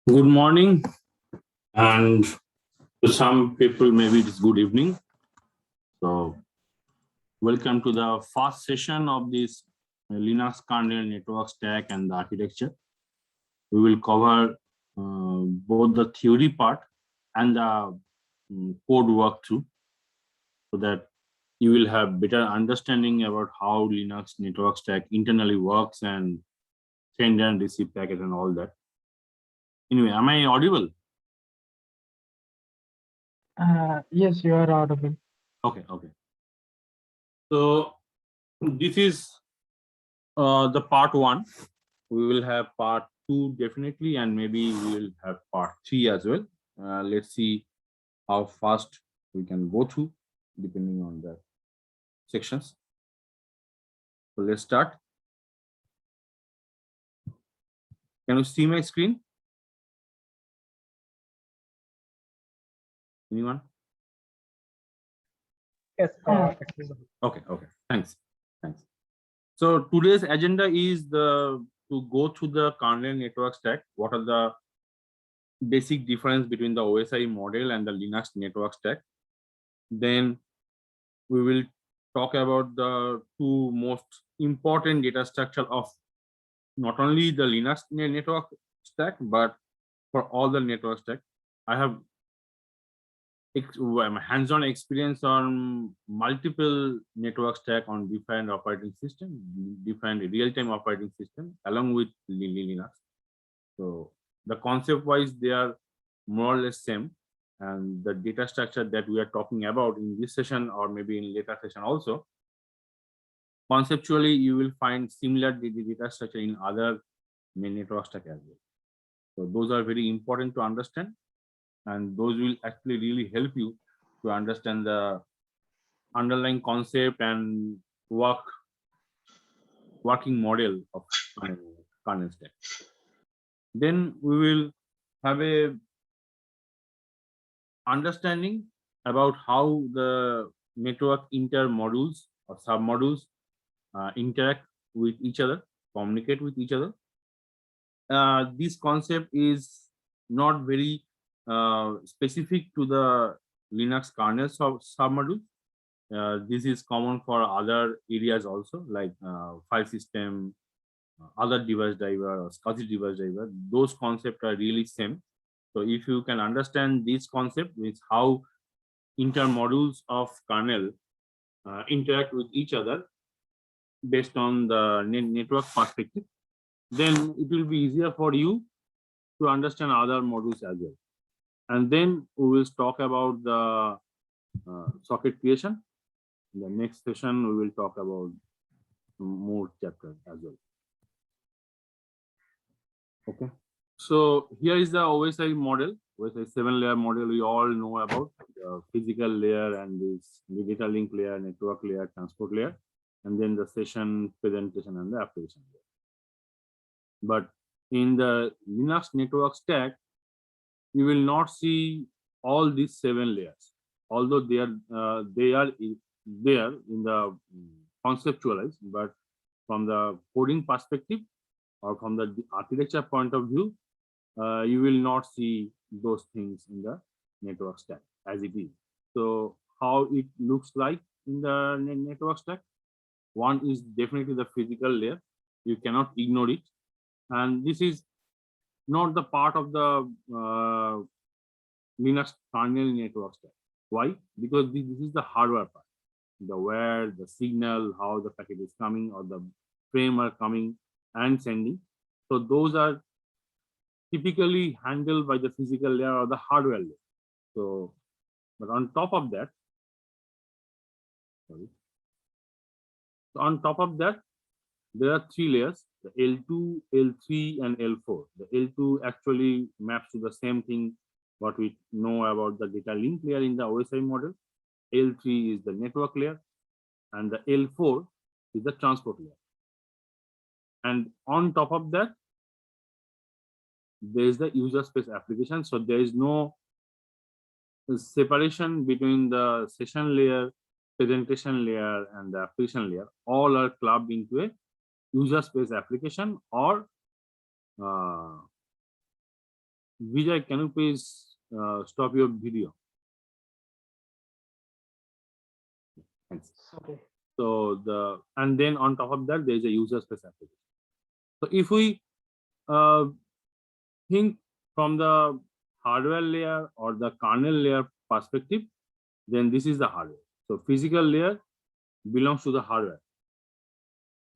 Good morning, and to some people, maybe it is good evening. So, welcome to the first session of this Linux kernel network stack and the architecture. We will cover both the theory part and the code walkthrough so that you will have better understanding about how Linux network stack internally works and send and receive packet and all that. Anyway, am I audible? Yes, you are audible. Okay. So this is the part one. We will have part two definitely, and maybe we will have part three as well. Let's see how fast we can go through depending on the sections. So let's start. Can you see my screen? Anyone? Yes. Okay. Thanks. So today's agenda is to go through the kernel network stack. What are the basic difference between the OSI model and the Linux network stack? Then we will talk about the two most important data structure of not only the Linux network stack, but for all the network stack. I have hands-on experience on multiple network stack on different operating system, different real-time operating system, along with Linux. So the concept-wise, they are more or less same, and the data structure that we are talking about in this session or maybe in later session also, conceptually you will find similar data structure in other main network stack as well. So those are very important to understand, and those will actually really help you to understand the underlying concept and working model of kernel stack. Then we will have a understanding about how the network intermodules or submodules interact with each other, communicate with each other. This concept is not very specific to the Linux kernel submodule. This is common for other areas also, like file system, other device driver, or SCSI device driver. Those concepts are really same. So if you can understand this concept, means how intermodules of kernel interact with each other based on the network perspective, then it will be easier for you to understand other modules as well. And then we will talk about the socket creation. In the next session, we will talk about more chapters as well. Okay. So here is the OSI model, OSI 7-layer model we all know about, the physical layer and this digital link layer, network layer, transport layer, and then the session, presentation, and the application layer. But in the Linux network stack, you will not see all these 7 layers, although they are there in the conceptualized, but from the coding perspective or from the architecture point of view, you will not see those things in the network stack as it is. So how it looks like in the network stack? One is definitely the physical layer. You cannot ignore it. And this is not the part of the Linux kernel network stack. Why? Because this is the hardware part. The where, the signal, how the packet is coming, or the frame are coming and sending. So those are typically handled by the physical layer or the hardware layer. So, but on top of that, there are 3 layers: the L2, L3, and L4. The L2 actually maps to the same thing what we know about the data link layer in the OSI model. L3 is the network layer, and the L4 is the transport layer. And on top of that, there is the user space application. So there is no separation between the session layer, presentation layer, and the application layer. All are clubbed into a user space application or Vijay, can you please stop your video? Thanks. Okay. So and then on top of that, there is a user space application. So if we uh, think from the hardware layer or the kernel layer perspective, then this is the hardware. So physical layer belongs to the hardware,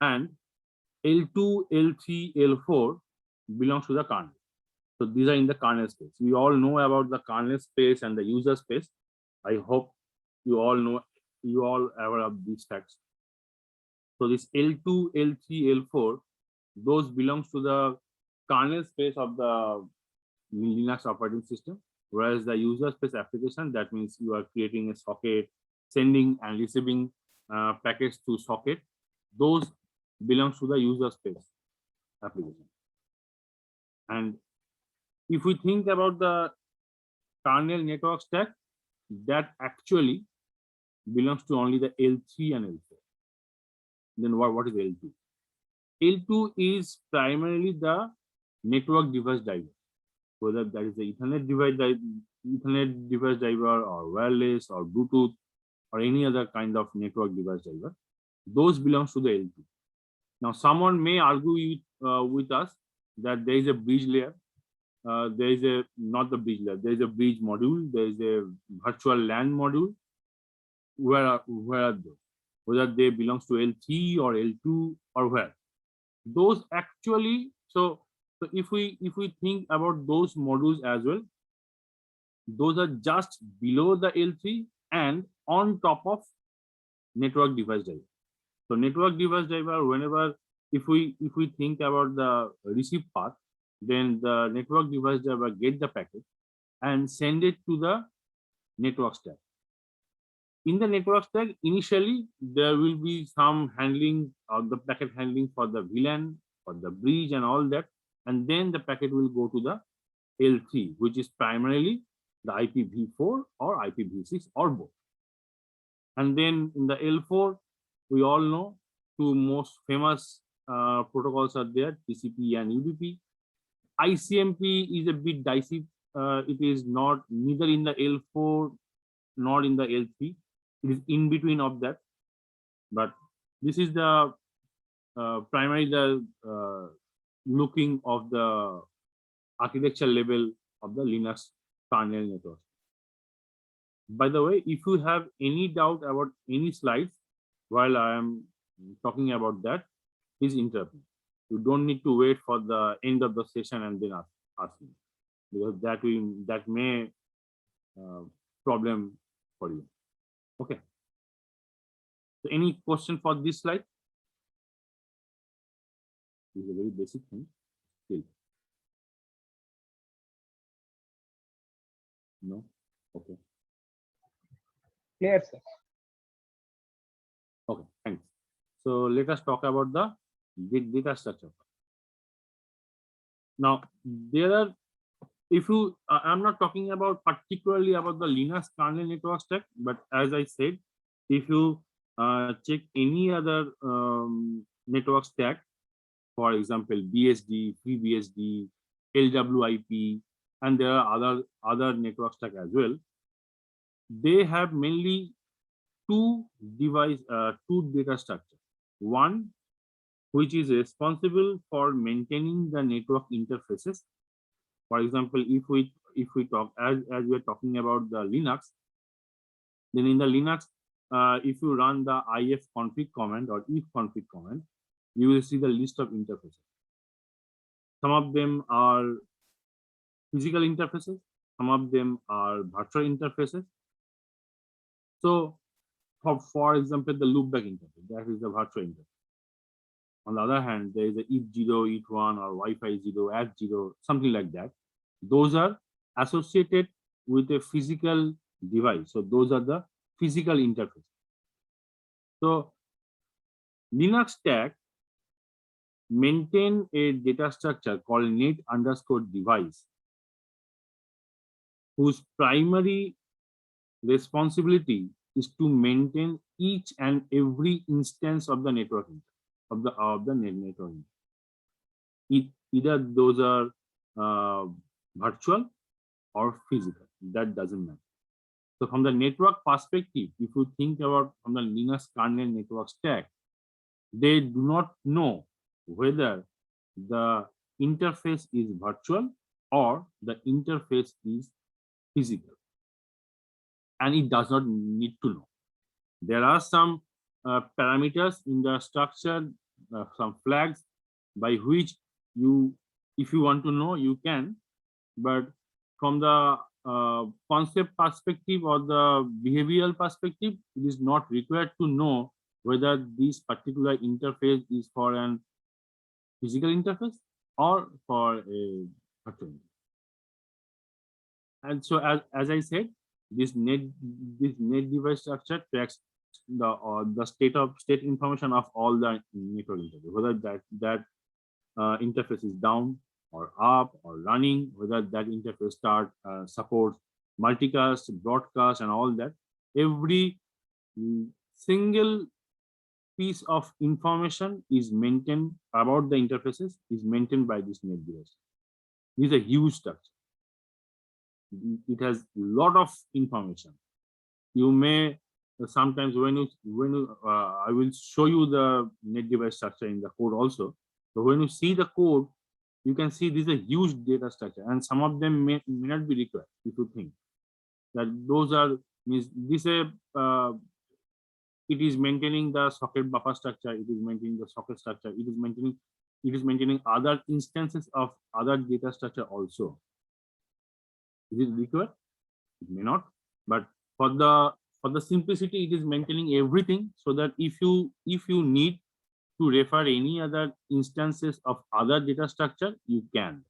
and L2, L3, L4 belongs to the kernel. So these are in the kernel space. We all know about the kernel space and the user space. I hope you all know, you all aware of these facts. So this L2, L3, L4, those belongs to the kernel space of the Linux operating system, whereas the user space application, that means you are creating a socket, sending and receiving packets to socket, those belongs to the user space application. And if we think about the kernel network stack, that actually belongs to only the L3 and L4. Then what is L2? L2 is primarily the network device driver, whether that is the Ethernet device driver or wireless or Bluetooth or any other kind of network device driver. Those belongs to the L2. Now, someone may argue with us that there is a bridge layer. There is a not the bridge layer. There is a bridge module. There is a virtual LAN module. Where are those? Whether they belongs to L3 or L2 or where? Those actually, so if we think about those modules as well, those are just below the L3 and on top of network device driver. So network device driver, whenever if we think about the receive path, then the network device driver get the packet and send it to the network stack. In the network stack, initially there will be some handling of the packet handling for the VLAN, for the bridge and all that, and then the packet will go to the L3, which is primarily the IPv4 or IPv6 or both. And then in the L4, we all know two most famous protocols are there, TCP and UDP. ICMP is a bit dicey. It is not neither in the L4 nor in the L3. It is in between of that. But this is the primary looking of the architecture level of the Linux kernel network. By the way, if you have any doubt about any slides while I am talking about that, please interrupt me. You don't need to wait for the end of the session and then ask me, because that may problem for you. Okay. So any question for this slide? This is a very basic thing. Still. No? Okay. Clear, sir. Okay, thanks. So let us talk about the data structure. Now, there are, if you, I'm not talking about particularly about the Linux kernel network stack, but as I said, if you check any other network stack, for example, BSD, FreeBSD, LWIP, and there are other network stack as well, they have mainly two data structure. One, which is responsible for maintaining the network interfaces. For example, if we talk as we are talking about the Linux, then in the Linux, if you run the ifconfig command or ifconfig command, you will see the list of interfaces. Some of them are physical interfaces, some of them are virtual interfaces. So, for example, the loopback interface, that is the virtual interface. On the other hand, there is a ETH0, ETH1, or Wi-Fi 0, F0, something like that. Those are associated with a physical device. So those are the physical interface. So Linux stack maintain a data structure called net_device, whose primary responsibility is to maintain each and every instance of the network of the network. Either those are virtual or physical. That doesn't matter. So from the network perspective, if you think about from the Linux kernel network stack, they do not know whether the interface is virtual or the interface is physical, and it does not need to know. There are some parameters in the structure, some flags by which you, if you want to know, you can. But from the concept perspective or the behavioral perspective, it is not required to know whether this particular interface is for an physical interface or for a virtual interface. And so, as I said, this net device structure tracks the state information of all the network interface, whether that interface is down or up or running, whether that interface supports multicast, broadcast, and all that. Every single piece of information is maintained about the interfaces is maintained by this net device. This is a huge structure. It has a lot of information. You may sometimes when I will show you the net device structure in the code also. So when you see the code, you can see this is a huge data structure, and some of them may not be required. If you think that those are means this it is maintaining the socket buffer structure, it is maintaining the socket structure, it is maintaining other instances of other data structure also. Is it required? It may not, but for the simplicity, it is maintaining everything, so that if you need to refer any other instances of other data structure, you can.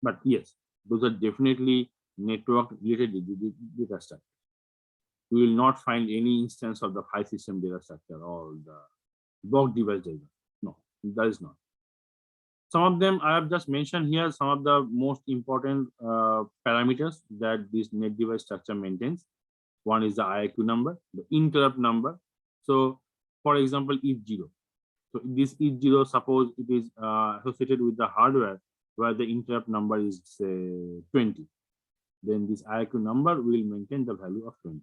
But yes, those are definitely network related data structure. You will not find any instance of the file system data structure or the block device data. No, that is not. Some of them I have just mentioned here, some of the most important parameters that this net device structure maintains. One is the IIQ number, the interrupt number. So, for example, if 0. So, this if 0, suppose it is associated with the hardware where the interrupt number is, say, 20. Then this IIQ number will maintain the value of 20.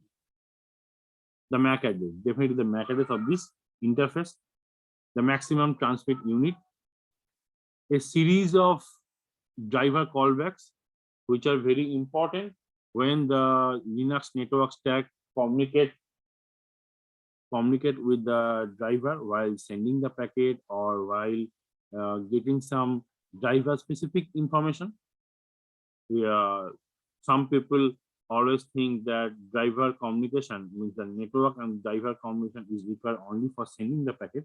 The MAC address, definitely the MAC address of this interface, the maximum transmit unit, a series of driver callbacks, which are very important when the Linux network stack communicate with the driver while sending the packet or while getting some driver specific information. Some people always think that driver communication means the network and driver communication is required only for sending the packet.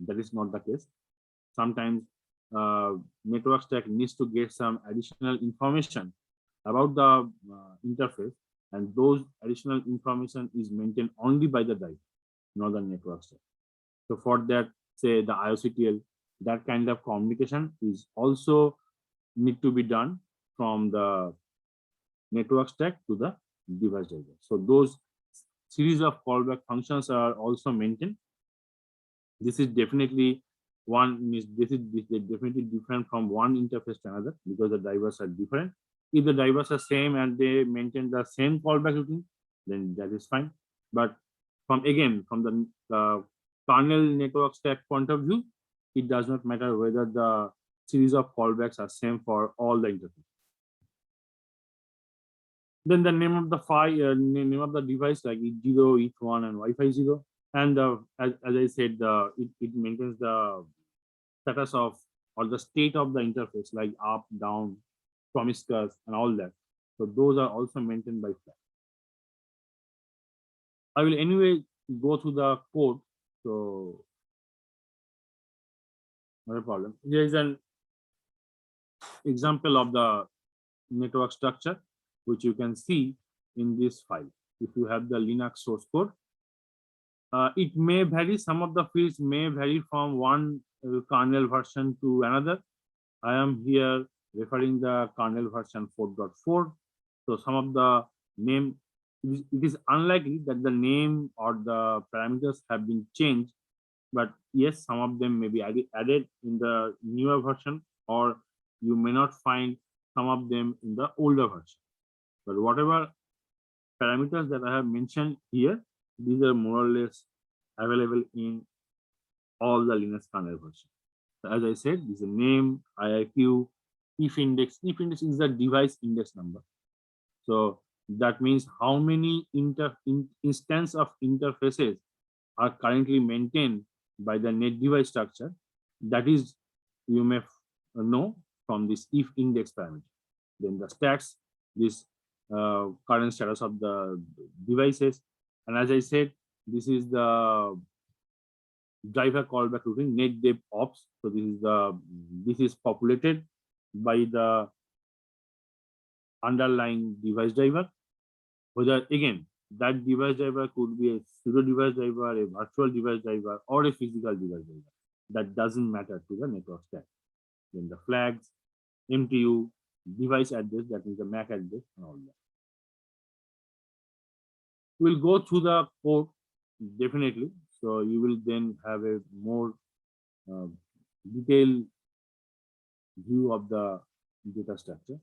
That is not the case. Sometimes network stack needs to get some additional information about the interface, and those additional information is maintained only by the driver, not the network stack. So for that, say the IOCTL, that kind of communication is also need to be done from the network stack to the device driver. So those series of callback functions are also maintained. This is definitely this is definitely different from one interface to another because the drivers are different. If the drivers are same and they maintain the same callback routine, then that is fine. But from the kernel network stack point of view, it does not matter whether the series of callbacks are same for all the interfaces. Then the name of the name of the device like E0, E1, and Wi-Fi 0. And as I said, it maintains the status of or the state of the interface like up, down, promiscuous, and all that. So those are also maintained by flag. I will anyway go through the code. So not a problem. Here is an example of the network structure, which you can see in this file. If you have the Linux source code, it may vary. Some of the fields may vary from one kernel version to another. I am here referring the kernel version 4.4. So some of the name, it is unlikely that the name or the parameters have been changed, but yes, some of them may be added in the newer version, or you may not find some of them in the older version. But whatever parameters that I have mentioned here, these are more or less available in all the Linux kernel versions. So as I said, this is a name, IIQ, if index. If index is the device index number. So that means how many instance of interfaces are currently maintained by the net device structure. That is, you may know from this if index parameter. Then the stats, this current status of the devices. And as I said, this is the driver callback routine net dev ops. So this is populated by the underlying device driver. Whether again that device driver could be a pseudo device driver, a virtual device driver, or a physical device driver. That doesn't matter to the network stack. Then the flags, MTU, device address, that means the MAC address, and all that. We'll go through the code definitely. So you will then have a more detailed view of the data structure.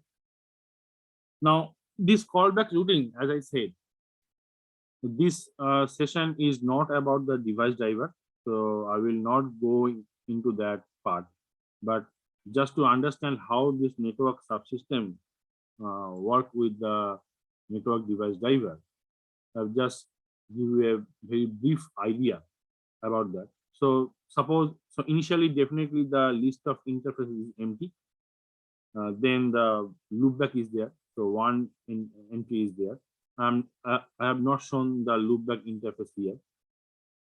Now, this callback routing, as I said, this session is not about the device driver, so I will not go into that part. But just to understand how this network subsystem work with the network device driver, I'll just give you a very brief idea about that. So initially, definitely the list of interfaces is empty. Then the loopback is there. So one entry is there. I have not shown the loopback interface here.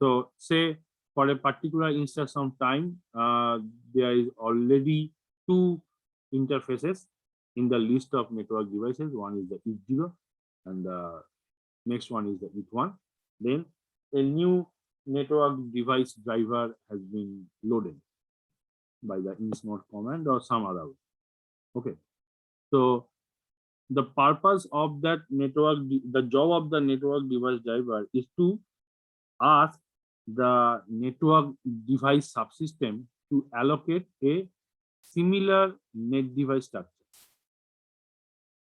So say for a particular instance of time, there is already two interfaces in the list of network devices. One is the ETH0 and the next one is the ETH1. Then a new network device driver has been loaded by the insmod command or some other way. Okay. So the purpose of that network, the job of the network device driver is to ask the network device subsystem to allocate a similar net device structure.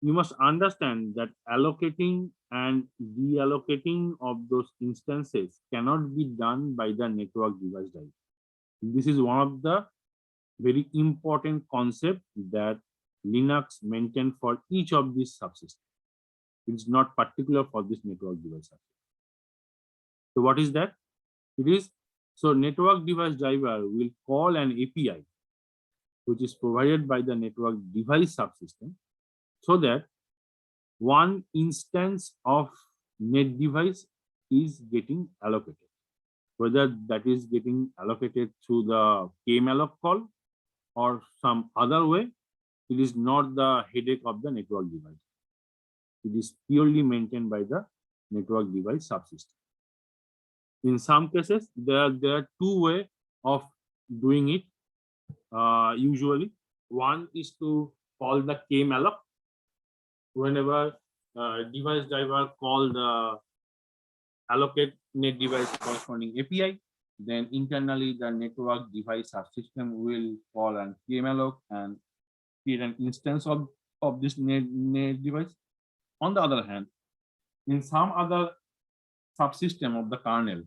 You must understand that allocating and reallocating of those instances cannot be done by the network device driver. This is one of the very important concepts that Linux maintained for each of these subsystems. It's not particular for this network device. So what is that? It is, so network device driver will call an API, which is provided by the network device subsystem, so that one instance of net device is getting allocated. Whether that is getting allocated through the kmalloc call or some other way, it is not the headache of the network device. It is purely maintained by the network device subsystem. In some cases, there are two ways of doing it. Usually, one is to call the kmalloc. Whenever device driver call the allocate net device corresponding API, then internally the network device subsystem will call an kmalloc and create an instance of this net device. On the other hand, in some other subsystem of the kernel,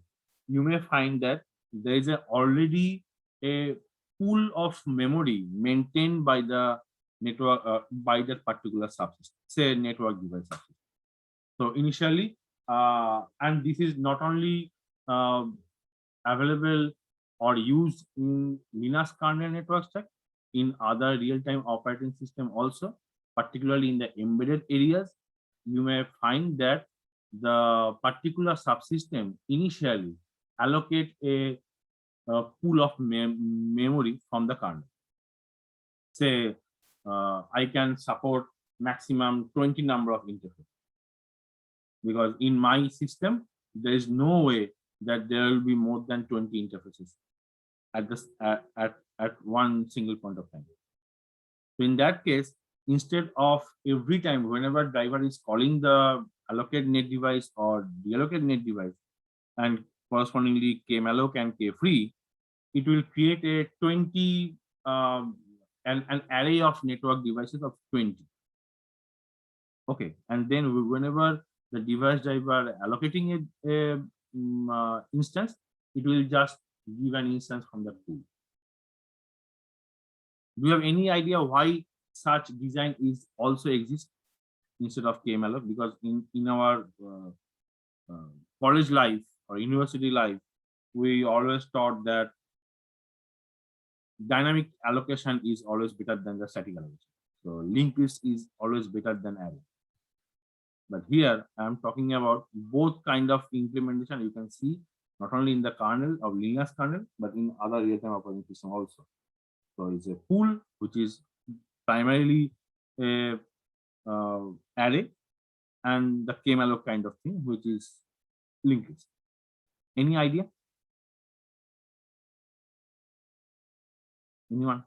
you may find that there is already a pool of memory maintained by the network by that particular subsystem, say network device subsystem. So initially, and this is not only available or used in Linux kernel network stack, in other real-time operating system also, particularly in the embedded areas, you may find that the particular subsystem initially allocate a pool of memory from the kernel. Say, I can support maximum 20 number of interfaces, because in my system, there is no way that there will be more than 20 interfaces at this at one single point of time. So in that case, instead of every time whenever driver is calling the allocate net device or deallocate net device and correspondingly kmalloc and kfree, it will create a 20 an array of network devices of 20. Okay, and then whenever the device driver allocating a instance, it will just give an instance from the pool. Do you have any idea why such design is also exist instead of KMLF? Because in our college life or university life, we always thought that dynamic allocation is always better than the static allocation. So linked list is always better than array. But here I am talking about both kind of implementation. You can see not only in the kernel of Linux kernel, but in other real-time operating system also. So it's a pool which is primarily a array, and the kmalloc kind of thing, which is linked list. Any idea? Anyone?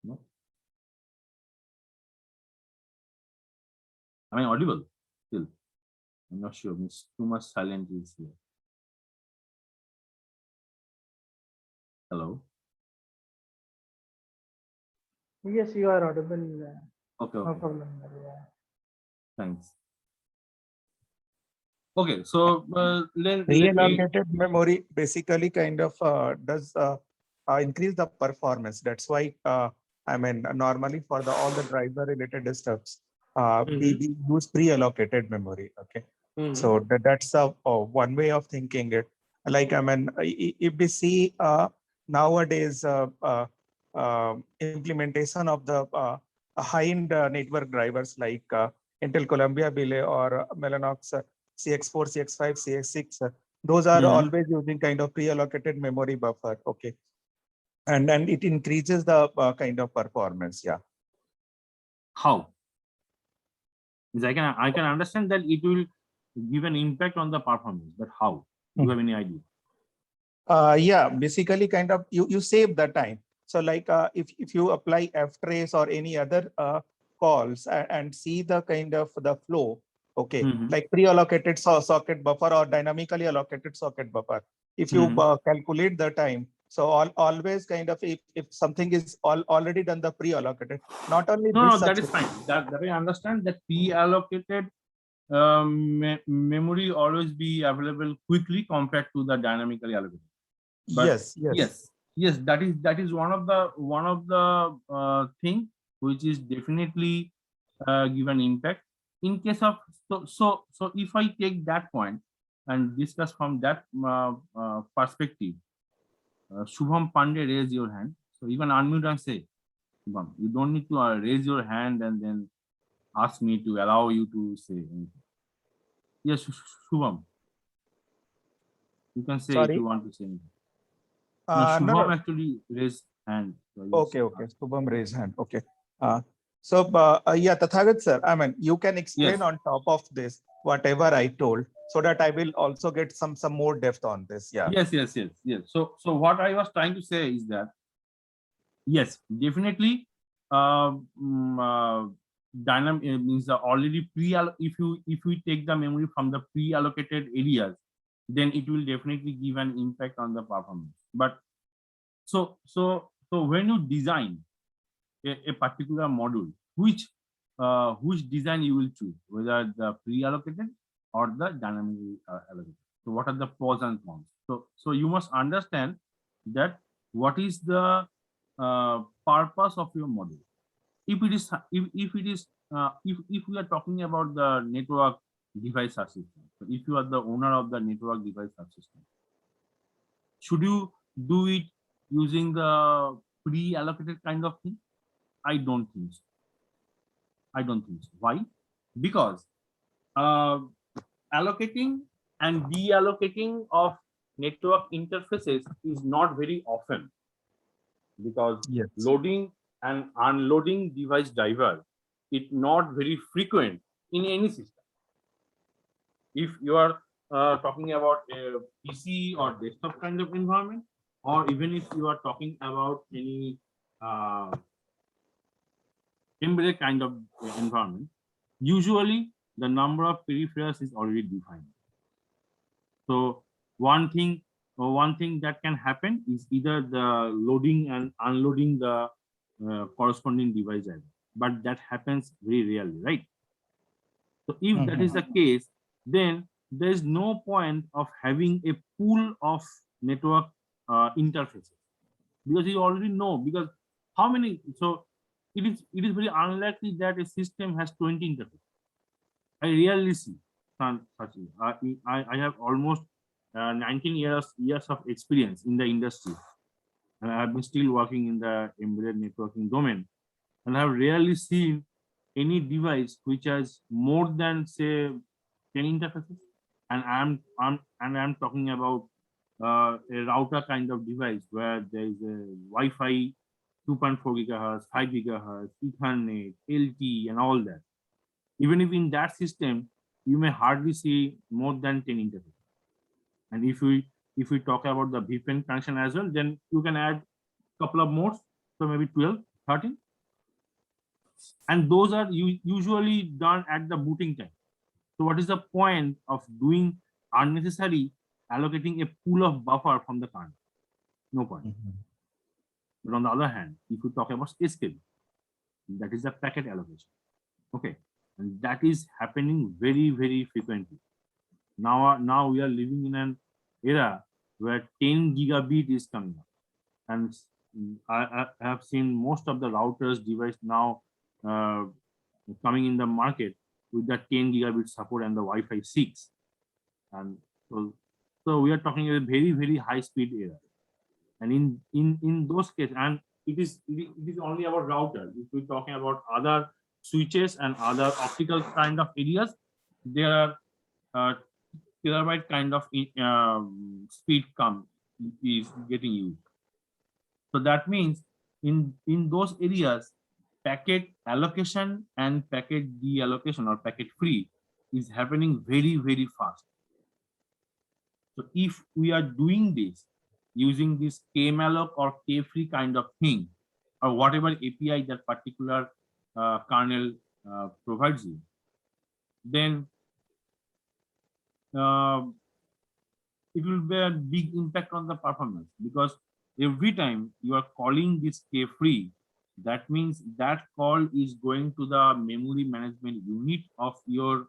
No. Am I audible still? I'm not sure. Means too much silence is here. Hello. Yes, you are audible. Okay. No Okay. problem. Yeah. Thanks. Okay, so let me. Reallocated memory basically kind of does increase the performance. That's why I mean normally for the all the driver related stuffs, we use pre-allocated memory. Okay, so that's one way of thinking it. Like I mean, if we see nowadays implementation of the high-end network drivers like Intel Columbia Relay or Mellanox CX4, CX5, CX6, those are always using kind of pre-allocated memory buffer. Okay. And then it increases the kind of performance. Yeah. How? Because I can understand that it will give an impact on the performance, but how? Do you have any idea? Yeah, basically kind of you save the time. So like if you apply ftrace or any other calls and see the kind of the flow, okay, like pre-allocated socket buffer or dynamically allocated socket buffer. If you calculate the time, so always kind of if something is already done the pre-allocated, not only No, this that is fine. That I understand that pre-allocated memory always be available quickly compared to the dynamically allocated. But yes, that is one of the thing which is definitely give an impact. In case of so if I take that point and discuss from that perspective, Shubham Pandey, raise your hand. So you can unmute and say, Shubham, you don't need to raise your hand and then ask me to allow you to say anything. Yes, Shubham, you can say if you want to say anything. No, Shubham actually raised hand. So okay. Shubham raised hand. Okay. So yeah, Tathagat sir, I mean, you can explain on top of this whatever I told, so that I will also get some more depth on this. Yeah. Yes. So what I was trying to say is that yes, definitely, dynamic means the already if we take the memory from the pre-allocated areas, then it will definitely give an impact on the performance. But so when you design a particular module, which design you will choose, whether the pre-allocated or the dynamically allocated. So what are the pros and cons? So you must understand that what is the purpose of your module. If it is if we are talking about the network device subsystem, so if you are the owner of the network device subsystem, should you do it using the pre-allocated kind of thing? I don't think so. Why? Because allocating and deallocating of network interfaces is not very often, because loading and unloading device driver is not very frequent in any system. If you are talking about a PC or desktop kind of environment, or even if you are talking about any embedded kind of environment, usually the number of peripherals is already defined. So one thing one thing that can happen is either the loading and unloading the corresponding device as well. But that happens very rarely, right? So if that is the case, then there is no point of having a pool of network interfaces, because you already know, because how many, so it is very unlikely that a system has 20 interfaces. I rarely see such. I have almost 19 years of experience in the industry, and I have been still working in the embedded networking domain, and I have rarely seen any device which has more than say 10 interfaces. And I'm talking about a router kind of device where there is a Wi-Fi 2.4 gigahertz, 5 gigahertz, Ethernet, LTE, and all that. Even if in that system, you may hardly see more than 10 interfaces. And if we talk about the VPN connection as well, then you can add a couple of more, so maybe 12, 13. And those are usually done at the booting time. So what is the point of doing unnecessary allocating a pool of buffer from the kernel? No point. But on the other hand, if you talk about escape, that is the packet allocation. Okay, and that is happening very, very frequently. Now we are living in an era where 10 gigabit is coming up, and I have seen most of the routers device now coming in the market with the 10 gigabit support and the Wi-Fi 6, and so we are talking a very, very high speed era. And in those cases, and it is only about router. If we're talking about other switches and other optical kind of areas, there are terabyte kind of speed is getting used. So that means in those areas, packet allocation and packet deallocation or packet free is happening very, very fast. So if we are doing this using this kmalloc or k-free kind of thing, or whatever API that particular kernel provides you, then it will be a big impact on the performance, because every time you are calling this k-free, that means that call is going to the memory management unit of your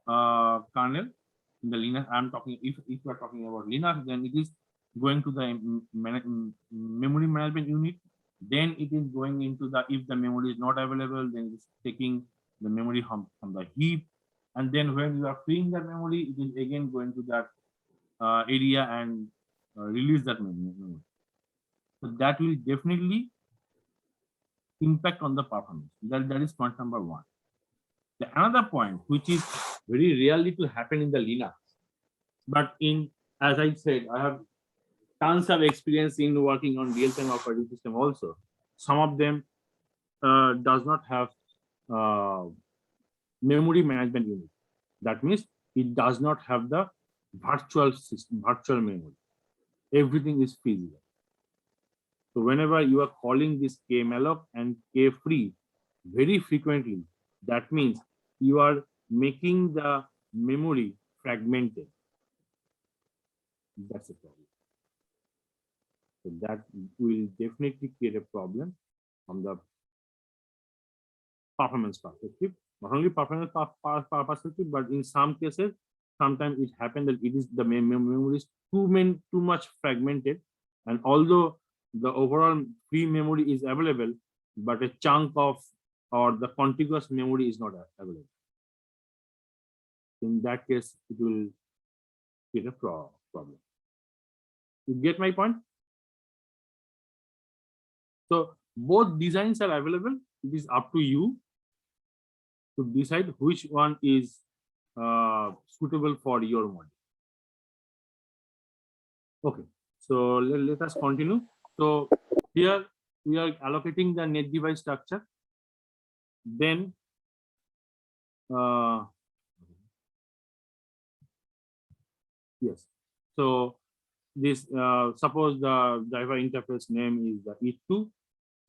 kernel. In the Linux, I'm talking, if you are talking about Linux, then it is going to the memory management unit. Then it is going into the, if the memory is not available, then it's taking the memory from the heap. And then when you are freeing that memory, it is again going to that area and release that memory. So that will definitely impact on the performance. That is point number one. The another point, which is very rarely to happen in the Linux, but as I said, I have tons of experience in working on real-time operating system also. Some of them does not have memory management unit. That means it does not have the virtual system, virtual memory. Everything is physical. So whenever you are calling this kmalloc and k-free very frequently, that means you are making the memory fragmented. That's a problem. So that will definitely create a problem from the performance perspective. Not only performance perspective, but in some cases, sometimes it happens that it is the memory is too much fragmented, and although the overall free memory is available, but a chunk of or the contiguous memory is not available. In that case, it will create a problem. You get my point? So both designs are available. It is up to you to decide which one is suitable for your model. Okay, so let us continue. So here we are allocating the net device structure. Then yes, so this suppose the driver interface name is the E2.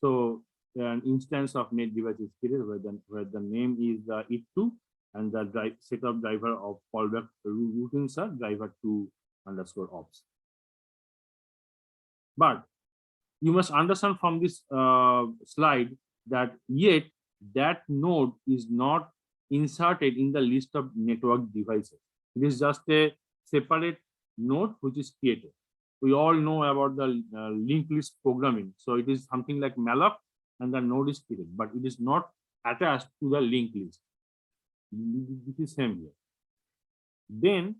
So an instance of net device is created where the name is the E2 and the setup driver of fallback routines are driver2 _ ops. But you must understand from this slide that yet that node is not inserted in the list of network devices. It is just a separate node which is created. We all know about the linked list programming. So it is something like malloc and the node is created, but it is not attached to the linked list. This is same here. Then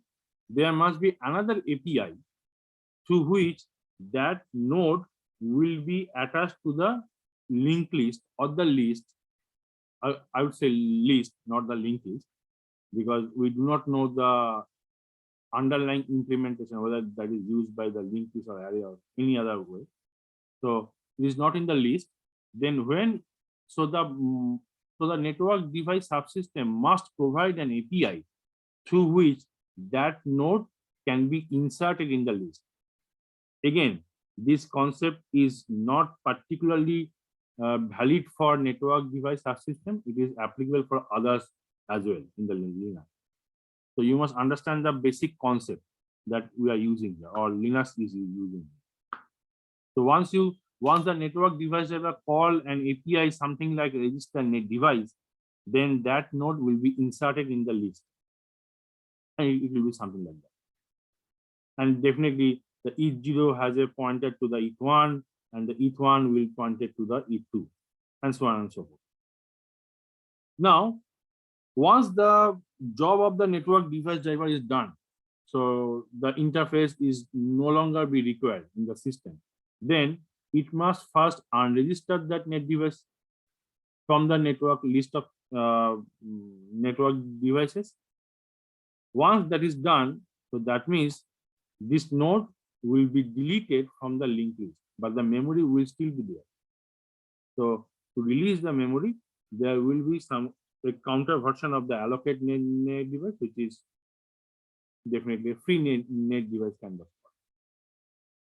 there must be another API through which that node will be attached to the linked list or the list. I would say list, not the linked list, because we do not know the underlying implementation, whether that is used by the linked list or array or any other way. So it is not in the list. Then so the network device subsystem must provide an API through which that node can be inserted in the list. Again, this concept is not particularly valid for network device subsystem. It is applicable for others as well in the Linux. So you must understand the basic concept that we are using here, or Linux is using. So once the network device ever call an API something like register net device, then that node will be inserted in the list. And it will be something like that. And definitely the ETH0 has a pointer to the ETH1, and the ETH1 will point it to the ETH2, and so on and so forth. Now, once the job of the network device driver is done, so the interface is no longer be required in the system, then it must first unregister that net device from the network list of network devices. Once that is done, so that means this node will be deleted from the linked list, but the memory will still be there. So to release the memory, there will be a counter version of the allocate net device, which is definitely a free net device kind of.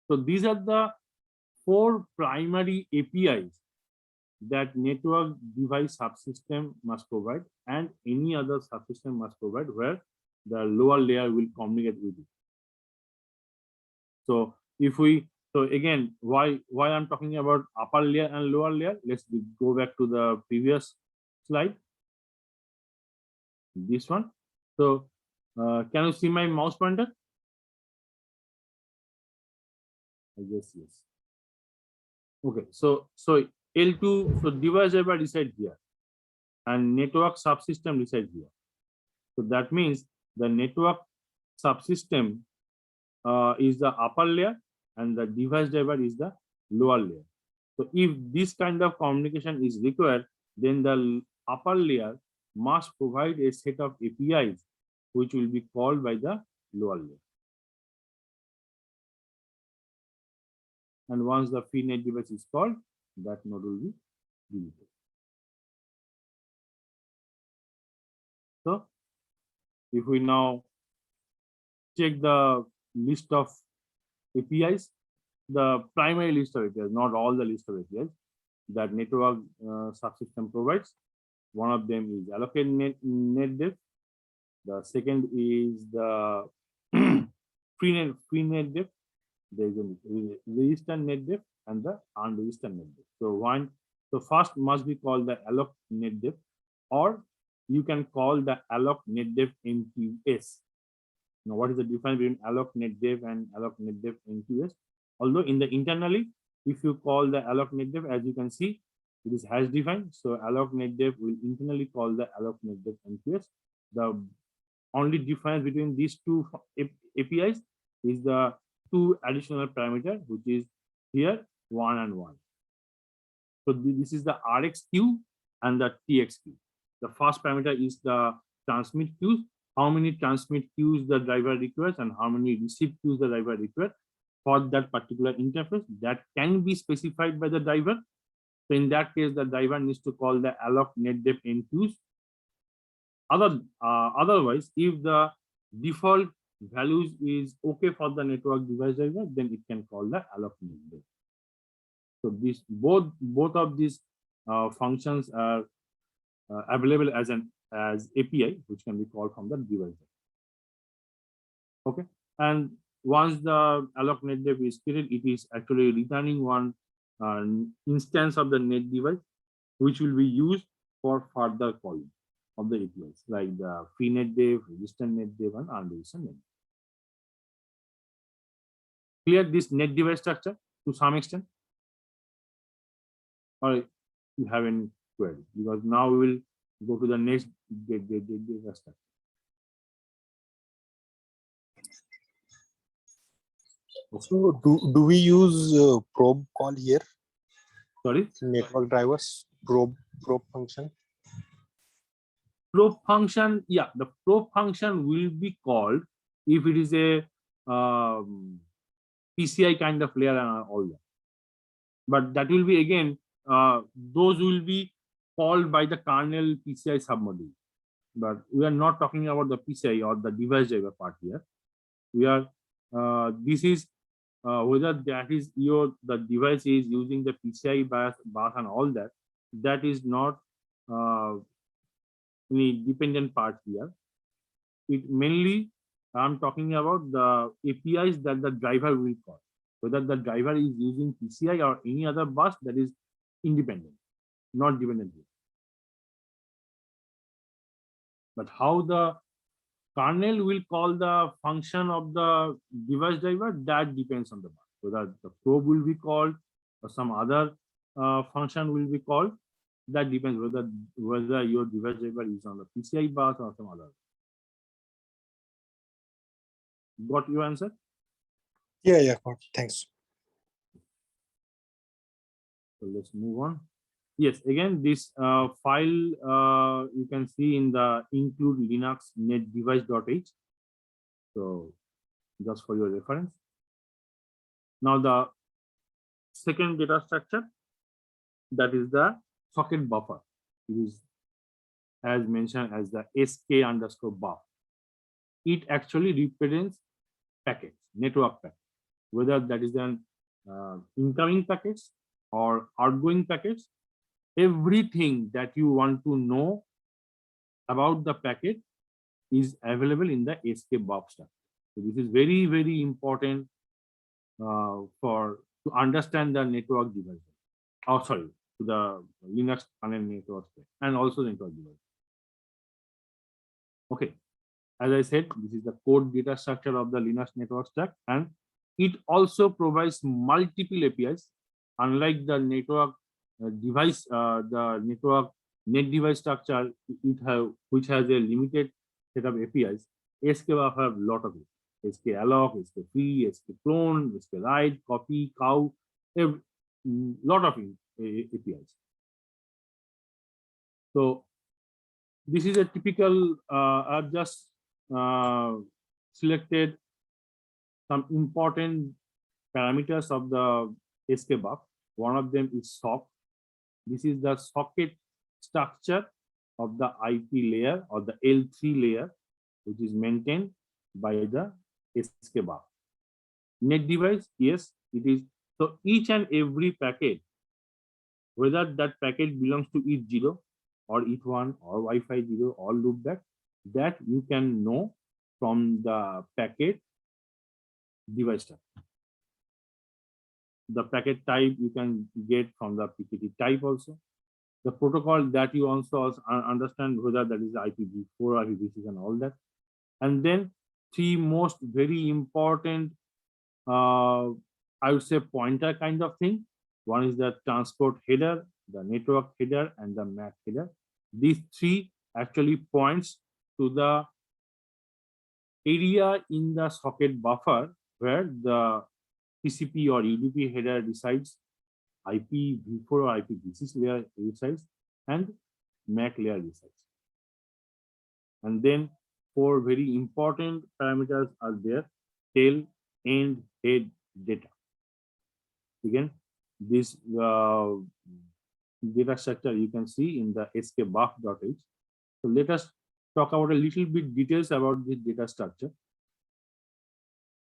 So these are the 4 primary APIs that network device subsystem must provide, and any other subsystem must provide, where the lower layer will communicate with it. So again, why I'm talking about upper layer and lower layer, let's go back to the previous slide, this one. So can you see my mouse pointer? I guess yes. Okay, so L2, so device driver reside here, and network subsystem reside here. So that means the network subsystem is the upper layer, and the device driver is the lower layer. So if this kind of communication is required, then the upper layer must provide a set of APIs which will be called by the lower layer. And once the free net device is called, that node will be deleted. So if we now check the list of APIs, the primary list of APIs, not all the list of APIs that network subsystem provides. One of them is allocate net dev. The second is the free net dev. There is a register net dev and the unregistered net dev. So first must be called the alloc net dev, or you can call the alloc net dev NQS. Now, what is the difference between alloc net dev and alloc net dev NQS? Although in the internally, if you call the alloc net dev, as you can see, it is hash defined. So alloc net dev will internally call the alloc net dev NQS. The only difference between these two APIs is the 2 additional parameter, which is here 1 and 1. So this is the RX queue and the TX queue. The first parameter is the transmit queues, how many transmit queues the driver requires and how many receive queues the driver requires for that particular interface. That can be specified by the driver. So in that case, the driver needs to call the alloc net dev NQs. Otherwise, if the default values is okay for the network device driver, then it can call the alloc net dev. So this both of these functions are available as API, which can be called from the device. Okay, and once the alloc net dev is created, it is actually returning one instance of the net device, which will be used for further calling of the APIs, like the free net dev, registered net dev, and unregistered net dev. Clear this net device structure to some extent? Or you have any query? Because now we will go to the next data structure. So do we use probe call here? Sorry? Network drivers, probe function. Probe function, yeah, the probe function will be called if it is a PCI kind of layer and all that. But that will be again, those will be called by the kernel PCI submodule. But we are not talking about the PCI or the device driver part here. We are, this is whether that is the device is using the PCI bus and all that, that is not any dependent part here. It mainly, I'm talking about the APIs that the driver will call. Whether the driver is using PCI or any other bus, that is independent, not dependent. But how the kernel will call the function of the device driver, that depends on the bus. Whether the probe will be called or some other function will be called, that depends whether your device driver is on the PCI bus or some other. Got your answer? Yeah, got it. Thanks. So let's move on. Yes, again, this file you can see in the include Linux net device.h. So just for your reference. Now the second data structure, that is the socket buffer. It is as mentioned as the sk_buff. It actually represents packets, network packets, whether that is an incoming packets or outgoing packets. Everything that you want to know about the packet is available in the sk_buff structure. So this is very, very important to understand the network device. Oh, sorry, to the Linux kernel network and also the network device. Okay, as I said, this is the code data structure of the Linux network stack, and it also provides multiple APIs. Unlike the network device, the network net device structure, which has a limited set of APIs, sk_buff have a lot of it. sk_alloc, sk_free, sk_clone, sk_write, copy, cow, a lot of APIs. So this is a typical, I've just selected some important parameters of the sk_buff. One of them is sock. This is the socket structure of the IP layer or the L3 layer, which is maintained by the sk_buff. Net device, yes, it is. So each and every packet, whether that packet belongs to ETH0 or ETH1 or Wi-Fi 0 or loopback, that you can know from the packet device type. The packet type you can get from the PKT type also. The protocol that you also understand whether that is IPv4 or IPv6 and all that. And then three most very important, I would say pointer kind of thing. One is the transport header, the network header, and the MAC header. These three actually points to the area in the socket buffer where the TCP or UDP header resides, IPv4 or IPv6 layer resides, and MAC layer resides. And then four very important parameters are there: tail, end, head, data. Again, this data structure you can see in the sk_buff.h. So let us talk about a little bit details about this data structure.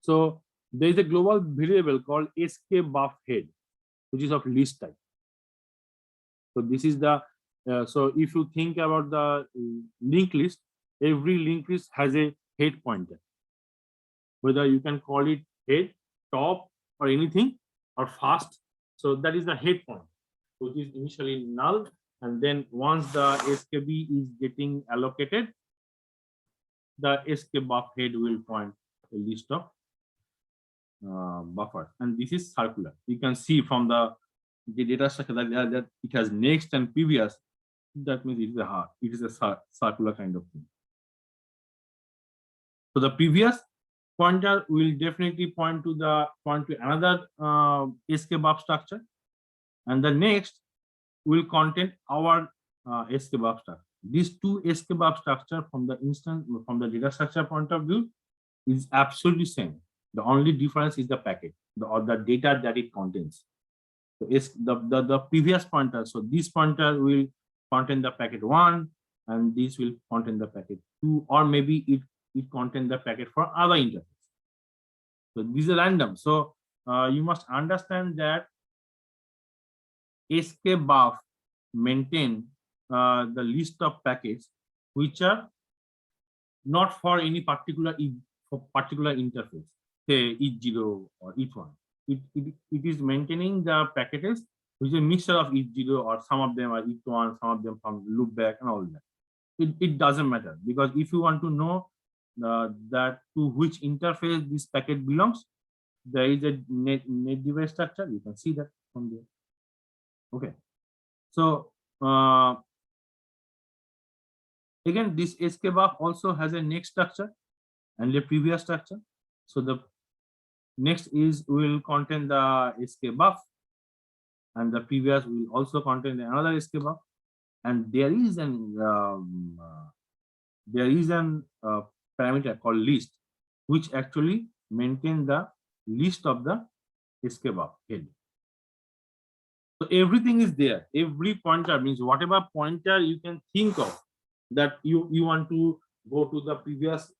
So there is a global variable called sk_buff head, which is of list type. So this is the, so if you think about the linked list, every linked list has a head pointer. whether you can call it head, top, or anything, or fast. So that is the head point, which is initially null. And then once the SKB is getting allocated, the SK buff head will point a list of buffers. And this is circular. You can see from the data structure that it has next and previous. That means it is a circular kind of thing. So the previous pointer will definitely point to another SK buff structure, and the next will contain our SK buff structure. These two SK buff structure from the data structure point of view is absolutely same. The only difference is the packet or the data that it contains. So the previous pointer. So this pointer will contain the packet 1, and this will contain the packet 2, or maybe it contains the packet for other interface. So these are random. So you must understand that SK buff maintain the list of packets which are not for any particular interface, say ETH0 or ETH1. It is maintaining the packets which is a mixture of ETH0, or some of them are ETH1, some of them from loopback and all that. It doesn't matter, because if you want to know that to which interface this packet belongs, there is a net device structure. You can see that from there. Okay. So again, this SK buff also has a next structure and a previous structure. So the next will contain the SK buff, and the previous will also contain another SK buff. And there is an parameter called list, which actually maintain the list of the SK buff head. So everything is there. Every pointer means whatever pointer you can think of that you want to go to the previous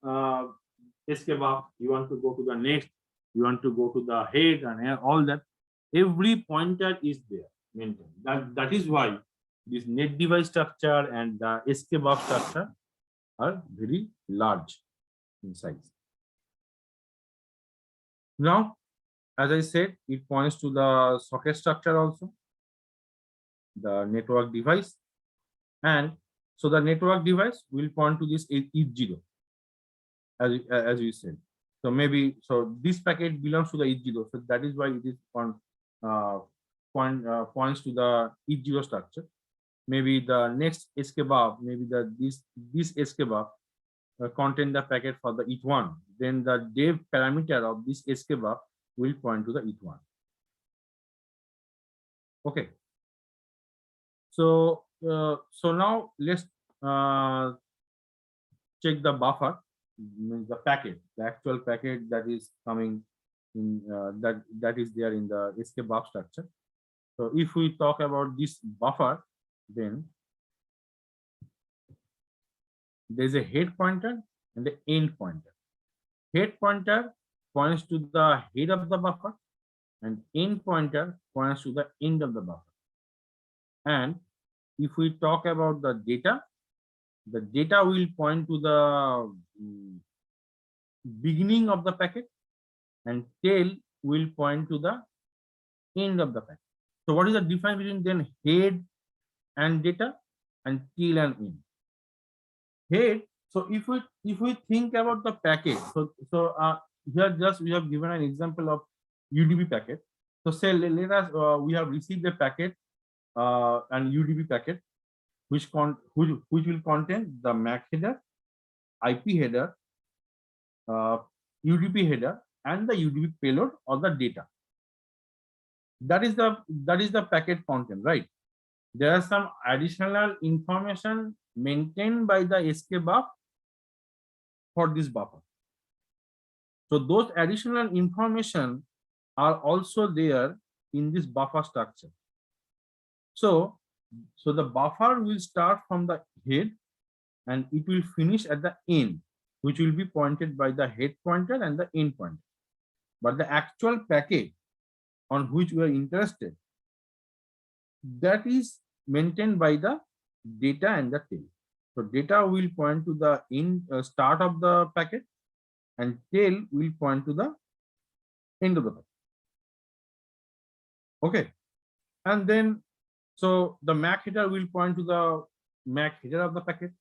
SK buff, you want to go to the next, you want to go to the head and all that. Every pointer is there maintained. That is why this net device structure and the SK buff structure are very large in size. Now, as I said, it points to the socket structure also, the network device. And so the network device will point to this ETH0, as we said. So maybe, so this packet belongs to the ETH0. So that is why it is points to the ETH0 structure. Maybe the next SK buff, maybe this SK buff contain the packet for the ETH1. Then the dev parameter of this SK buff will point to the ETH1. Okay. So now let's check the buffer, the packet, the actual packet that is coming in, that is there in the SK buff structure. So if we talk about this buffer, then there's a head pointer and the end pointer. Head pointer points to the head of the buffer, and end pointer points to the end of the buffer. And if we talk about the data will point to the beginning of the packet, and tail will point to the end of the packet. So what is the difference between then head and data and tail and end? Head, so if we think about the packet, so here just we have given an example of UDP packet. So say let us we have received a packet, an UDP packet which will contain the MAC header, IP header, UDP header, and the UDP payload or the data. That is the packet content, right? There are some additional information maintained by the SK buff for this buffer. So those additional information are also there in this buffer structure. So the buffer will start from the head and it will finish at the end, which will be pointed by the head pointer and the end pointer. But the actual packet on which we are interested, that is maintained by the data and the tail. So data will point to the start of the packet, and tail will point to the end of the packet. Okay, and then so the MAC header will point to the MAC header of the packet.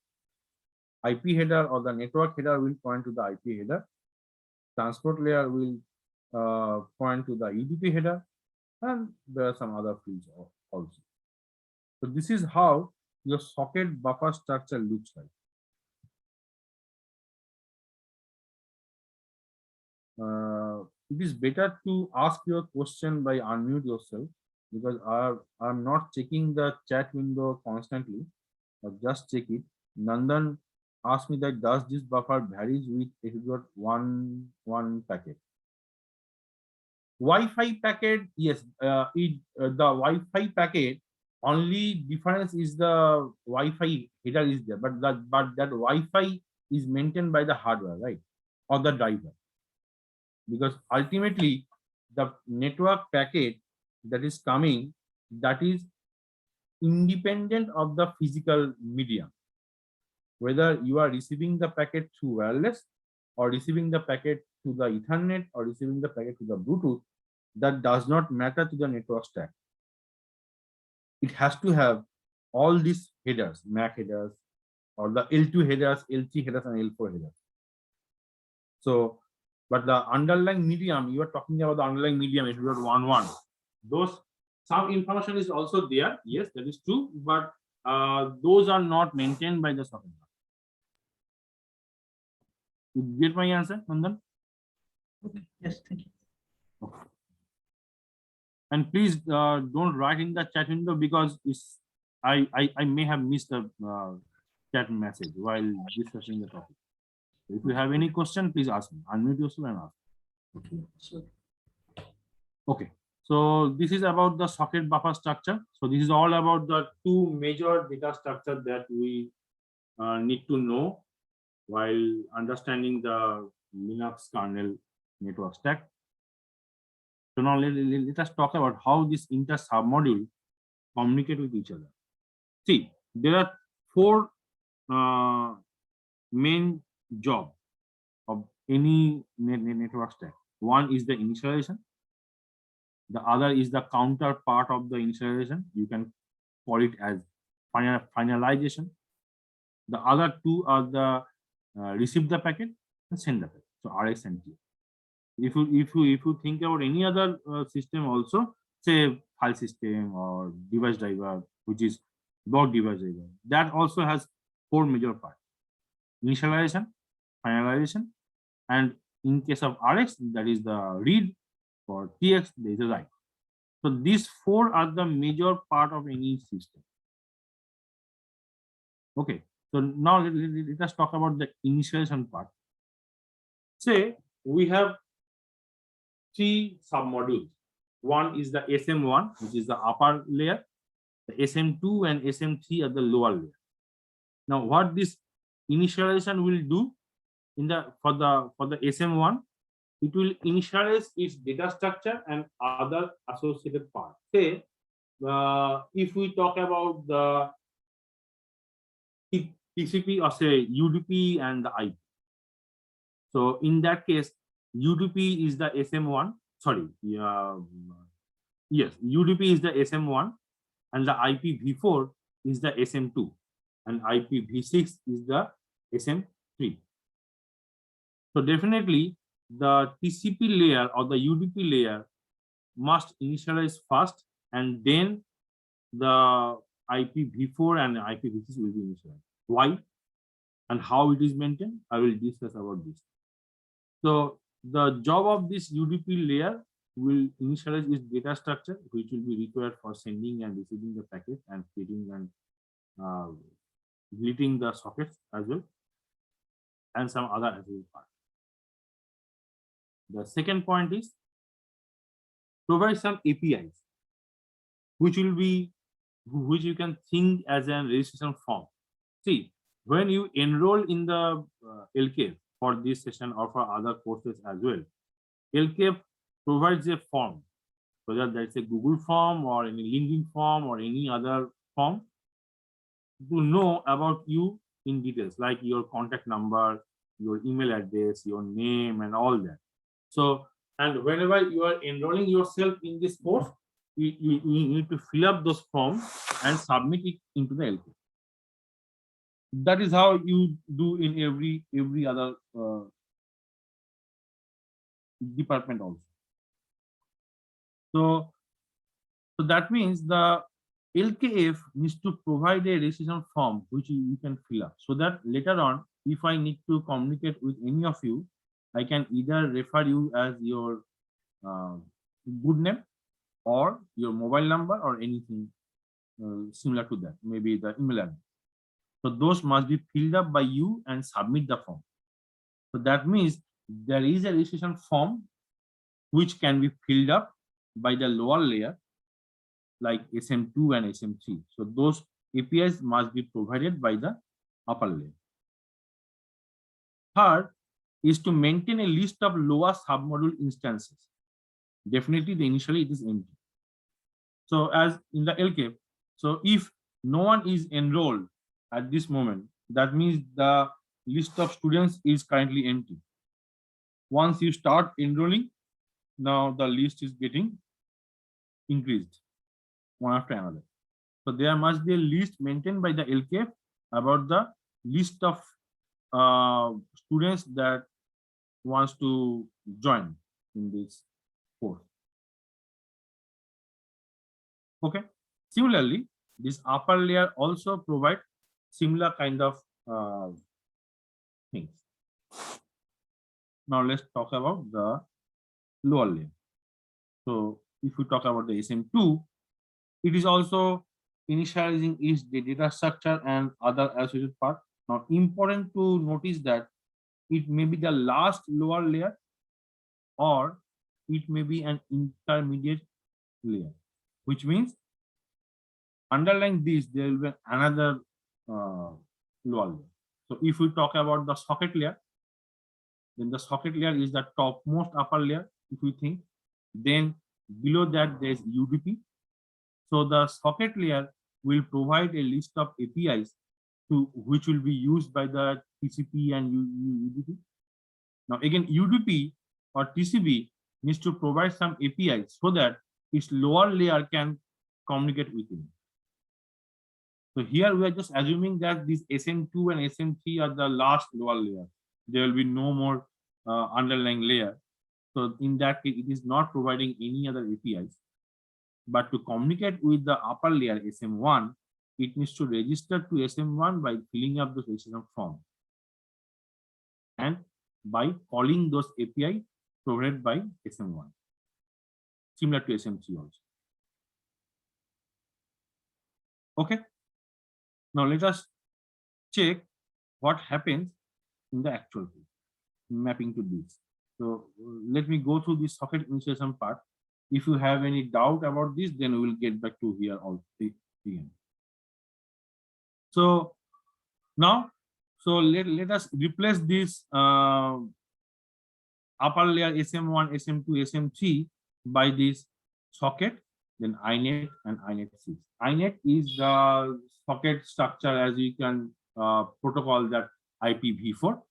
IP header or the network header will point to the IP header. Transport layer will point to the UDP header, and there are some other fields also. So this is how your socket buffer structure looks like. It is better to ask your question by unmute yourself, because I'm not checking the chat window constantly. Just check it. Nandan asked me that does this buffer varies with 8.11 packet? Wi-Fi packet, yes. The Wi-Fi packet only difference is the Wi-Fi header is there, but that Wi-Fi is maintained by the hardware, right, or the driver, because ultimately the network packet that is coming, that is independent of the physical medium. Whether you are receiving the packet through wireless or receiving the packet to the Ethernet or receiving the packet to the Bluetooth, that does not matter to the network stack. It has to have all these headers, MAC headers, or the L2 headers, L3 headers, and L4 headers. So, but the underlying medium, you are talking about the underlying medium, 8.11. Those, some information is also there. Yes, that is true, but those are not maintained by the socket. You get my answer, Nandan? Okay. Yes, thank you. Okay. And please don't write in the chat window, because it's, I may have missed the chat message while discussing the topic. If you have any question, please ask me. Unmute yourself and ask. Okay, so Okay. So this is about the socket buffer structure. So this is all about the two major data structure that we need to know while understanding the Linux kernel network stack. So now let us talk about how this inter submodule communicate with each other. See, there are four main job of any network stack. One is the initialization. The other is the counterpart of the initialization. You can call it as finalization. The other two are the receive the packet and send the packet. So RX and TX. If you think about any other system also, say file system or device driver, which is block device driver, that also has four major parts: initialization, finalization, and in case of RX, that is the read. For TX, there is a write. So these four are the major part of any system. Okay, so now let us talk about the initialization part. Say we have three submodules. One is the SM1, which is the upper layer. The SM2 and SM3 are the lower layer. Now, what this initialization will do in the for the SM1, it will initialize its data structure and other associated parts. Say, if we talk about the TCP or say UDP and the IP. So in that case, UDP is the SM1. Sorry, yes, UDP is the SM1, and the IPv4 is the SM2, and IPv6 is the SM3. So definitely the TCP layer or the UDP layer must initialize first, and then the IPv4 and IPv6 will be initialized. Why and how it is maintained, I will discuss about this. So the job of this UDP layer will initialize its data structure, which will be required for sending and receiving the packet and creating and deleting the sockets as well, and some other associated parts. The second point is provide some APIs, which you can think as a registration form. See, when you enroll in the LKF for this session or for other courses as well, LKF provides a form, whether that's a Google form or any LinkedIn form or any other form, to know about you in details, like your contact number, your email address, your name, and all that. So, and whenever you are enrolling yourself in this course, you need to fill up those forms and submit it into the LK. That is how you do in every other department also. So that means the LKF needs to provide a registration form which you can fill up, so that later on, if I need to communicate with any of you, I can either refer you as your good name or your mobile number or anything similar to that, maybe the email address. So those must be filled up by you and submit the form. So that means there is a registration form which can be filled up by the lower layer like SM2 and SM3. So those APIs must be provided by the upper layer. Third is to maintain a list of lower submodule instances. Definitely, initially it is empty. So as in the LK, so if no one is enrolled at this moment, that means the list of students is currently empty. Once you start enrolling, now the list is getting increased one after another. So there must be a list maintained by the LKF about the list of students that wants to join in this course. Okay. Similarly, this upper layer also provide similar kind of things. Now let's talk about the lower layer. So if we talk about the SM2, it is also initializing its data structure and other associated part. Now important to notice that it may be the last lower layer or it may be an intermediate layer, which means underlying this there will be another lower layer. So if we talk about the socket layer, then the socket layer is the topmost upper layer, if we think. Then below that there is UDP. So the socket layer will provide a list of APIs to which will be used by the TCP and UDP. Now again, UDP or TCP needs to provide some APIs so that its lower layer can communicate with it. So here we are just assuming that these SM2 and SM3 are the last lower layer. There will be no more underlying layer. So in that case, it is not providing any other APIs. But to communicate with the upper layer SM1, it needs to register to SM1 by filling up the registration form and by calling those API provided by SM1, similar to SM3 also. Okay. Now let us check what happens in the actual code, mapping to this. So let me go through this socket initialization part. If you have any doubt about this, then we will get back to here also again. So now, so let us replace this upper layer SM1, SM2, SM3 by this socket, then INET and INET6. INET is the socket structure as you can protocol that IPv4,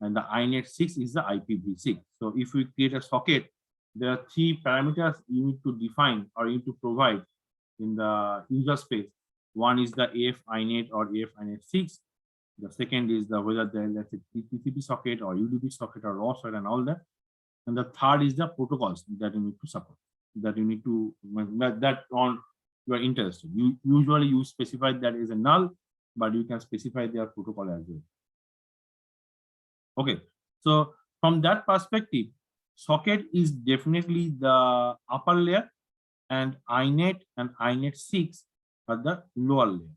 and the INET6 is the IPv6. So if we create a socket, there are 3 parameters you need to define or you need to provide in the user space. One is the AF INET or AF INET6. The second is the whether there is a TCP socket or UDP socket or raw socket and all that. And the third is the protocols that you need to support, that you need to that on you are interested. You usually specify that as a null, but you can specify their protocol as well. Okay, so from that perspective, socket is definitely the upper layer, and INET and INET6 are the lower layer.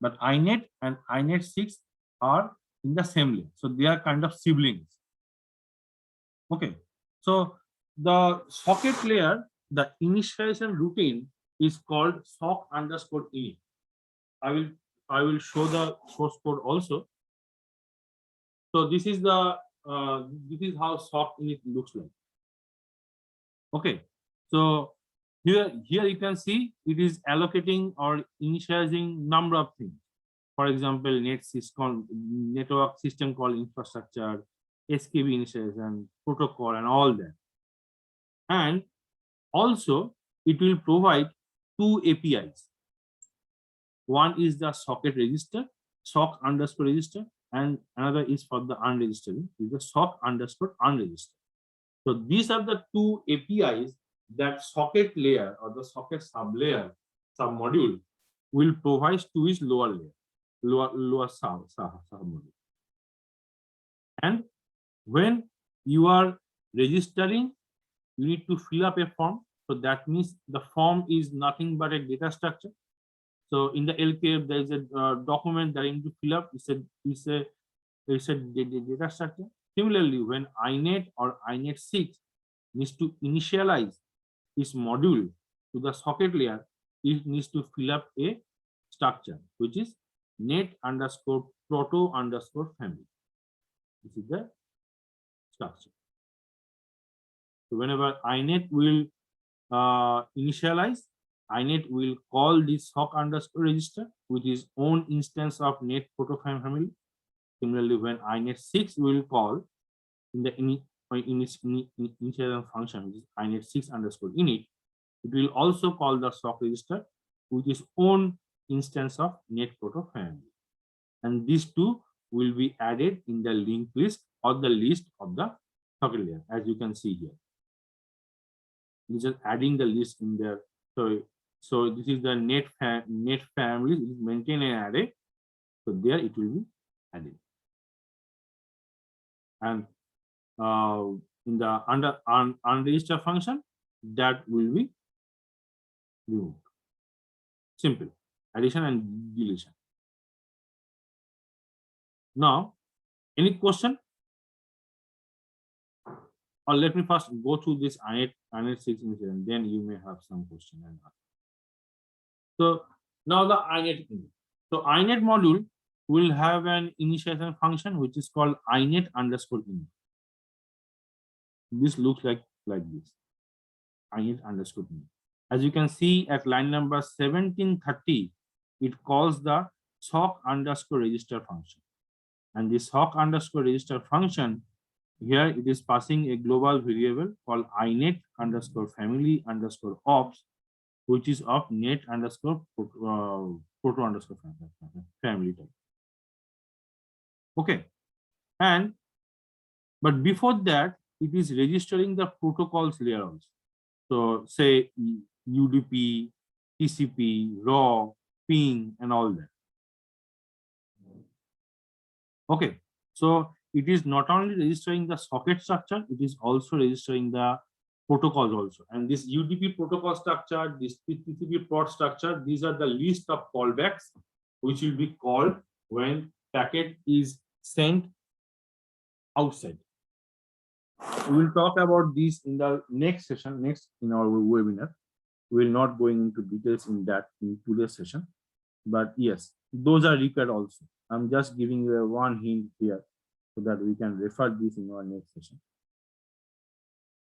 But INET and INET6 are in the same layer, so they are kind of siblings. Okay, so the socket layer, the initialization routine is called sock_init. I will show the source code also. So this is the this is how sock init looks like. Okay, so here you can see it is allocating or initializing number of things. for example, network system call infrastructure, SKB initialization, protocol, and all that. And also, it will provide two APIs. One is the socket register, sock underscore register, and another is for the unregistered, is the sock underscore unregistered. So these are the two APIs that socket layer or the socket sublayer submodule will provide to its lower layer, lower submodule. And when you are registering, you need to fill up a form. So that means the form is nothing but a data structure. So in the LKF, there is a document that you need to fill up. It's a data structure. Similarly, when INET or INET 6 needs to initialize its module to the socket layer, it needs to fill up a structure, which is net underscore proto underscore family. This is the structure. So whenever INET will initialize, INET will call this sock underscore register with its own instance of net proto family. Similarly, when INET 6 will call in the initial function, which is INET 6 underscore init, it will also call the sock register with its own instance of net proto family. And these two will be added in the linked list or the list of the socket layer, as you can see here. This is adding the list in there. So this is the net family. It is maintain an array. So there it will be added. And in the unregistered function, that will be removed. Simple addition and deletion. Now, any question? Or let me first go through this INET 6 incident, then you may have some question and answer. So now the INET. So INET module will have an initialization function which is called INET underscore init. This looks like this. INET underscore init. As you can see at line number 1730, it calls the sock underscore register function. And this sock underscore register function, here it is passing a global variable called INET underscore family underscore ops, which is of net underscore proto underscore family type. Okay. But before that, it is registering the protocols layer also. So say UDP, TCP, RAW, ping, and all that. Okay. So it is not only registering the socket structure, it is also registering the protocols also. And this UDP protocol structure, this TCP port structure, these are the list of callbacks which will be called when packet is sent outside. We will talk about this in the next session, next in our webinar. We will not going into details in that in today's session. But yes, those are required also. I'm just giving you one hint here so that we can refer this in our next session.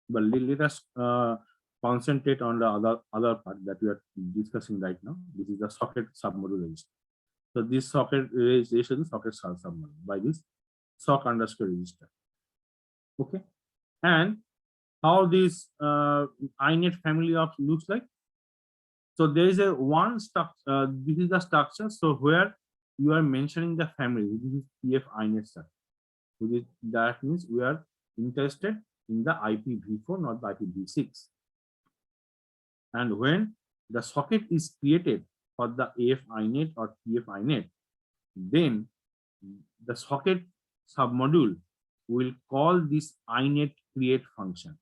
But let us concentrate on the other part that we are discussing right now. This is the socket submodule register. So this socket registration is socket submodule by this sock underscore register. Okay. And how this INET family of looks like. So there is a one structure. This is the structure. So where you are mentioning the family, this is PF INET structure. Which is, that means we are interested in the IPv4, not the IPv6. And when the socket is created for the AF INET or PF INET, then the socket submodule will call this INET create function.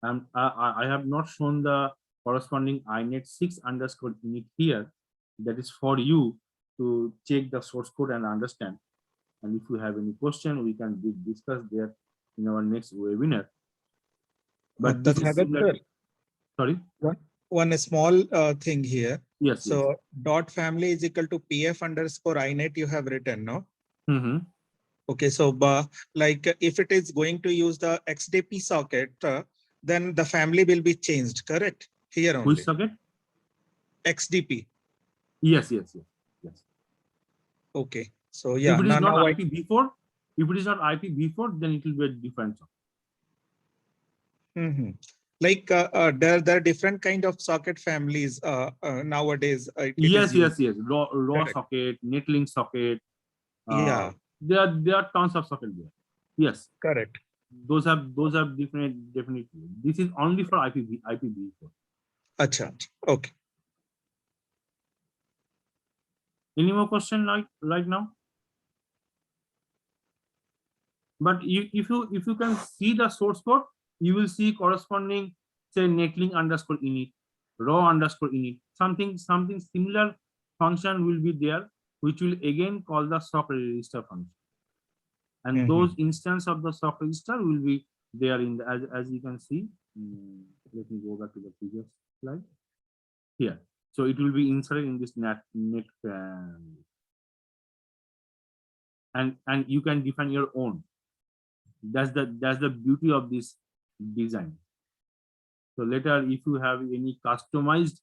And I have not shown the corresponding INET 6 underscore init here. That is for you to check the source code and understand. And if you have any question, we can discuss there in our next webinar. But that similar, sorry, one small thing here. Yes. So yes. dot family is equal to PF underscore INET you have written, no? Mm-hmm. Okay, so like if it is going to use the XDP socket, then the family will be changed, correct? Here only. Which socket? XDP. Yes, yes, yes, yes. Okay. So yeah, If it is not now IPv4, if it is not IPv4, then it will be a different socket. Like there are different kind of socket families nowadays. It is Yes, used. yes, yes. Raw Correct. socket, netlink socket. Yeah, There are tons of socket there. Yes, correct. those have definitely. This is only for IPv4. Acha. Okay. Any more question right now? But if you can see the source code, you will see corresponding, say, netlink underscore init, raw underscore init, something similar function will be there, which will again call the sock register function. And those instance of the sock register will be there in the, as you can see. Let me go back to the previous slide here. So it will be inserted in this net and you can define your own. That's the beauty of this design. So later, if you have any customized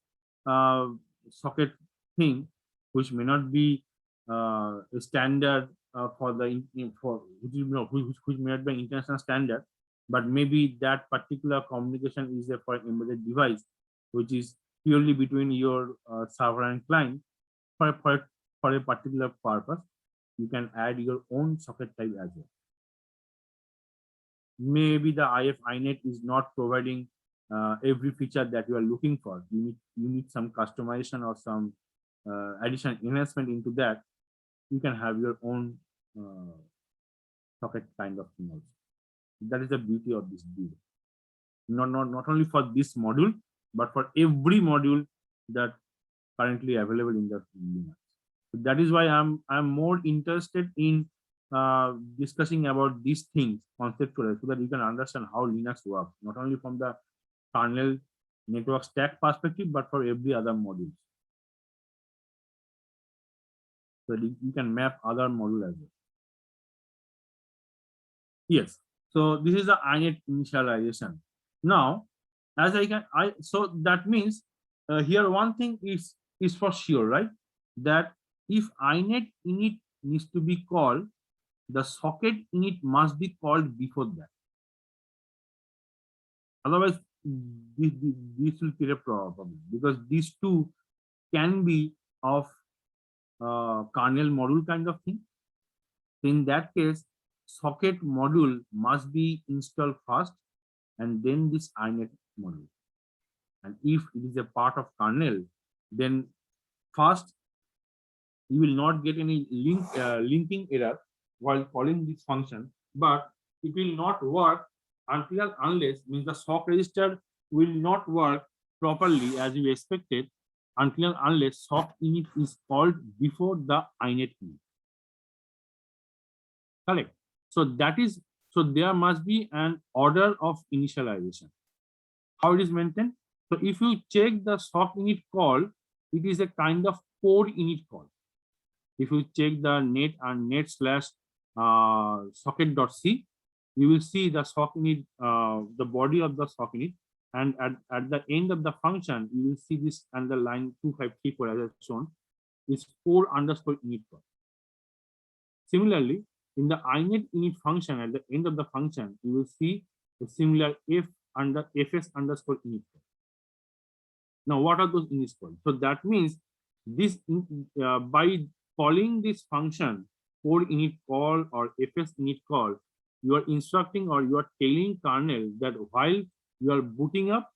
socket thing, which may not be a standard for the for which, which may not be an international standard, but maybe that particular communication is for embedded device, which is purely between your server and client for a particular purpose, you can add your own socket type as well. Maybe the inet is not providing every feature that you are looking for. You need some customization or some additional enhancement into that. You can have your own socket kind of thing also. That is the beauty of this deal. Not only for this module, but for every module that currently available in the Linux. So that is why I'm more interested in discussing about these things conceptually, so that you can understand how Linux works, not only from the kernel network stack perspective, but for every other module. So you can map other module as well. Yes. So this is the inet initialization. Now, as so that means here one thing is for sure, right? That if inet init needs to be called, the socket init must be called before that. Otherwise, this will create a problem, because these two can be of kernel module kind of thing. In that case, socket module must be installed first, and then this inet module. And if it is a part of kernel, then first you will not get any linking error while calling this function, but it will not work until unless, means the sock register will not work properly as you expected until unless sock init is called before the inet init. Correct. So that is, so there must be an order of initialization. How it is maintained? So if you check the sock init call, it is a kind of core init call. If you check the net and net slash socket.c, you will see the sock init, the body of the sock init, and at the end of the function, you will see this underline 2534 as I've shown, is core underscore init call. Similarly, in the inet init function, at the end of the function, you will see a similar fs underscore init call. Now, what are those init calls? So that means this by calling this function core init call or fs init call, you are instructing or you are telling kernel that while you are booting up,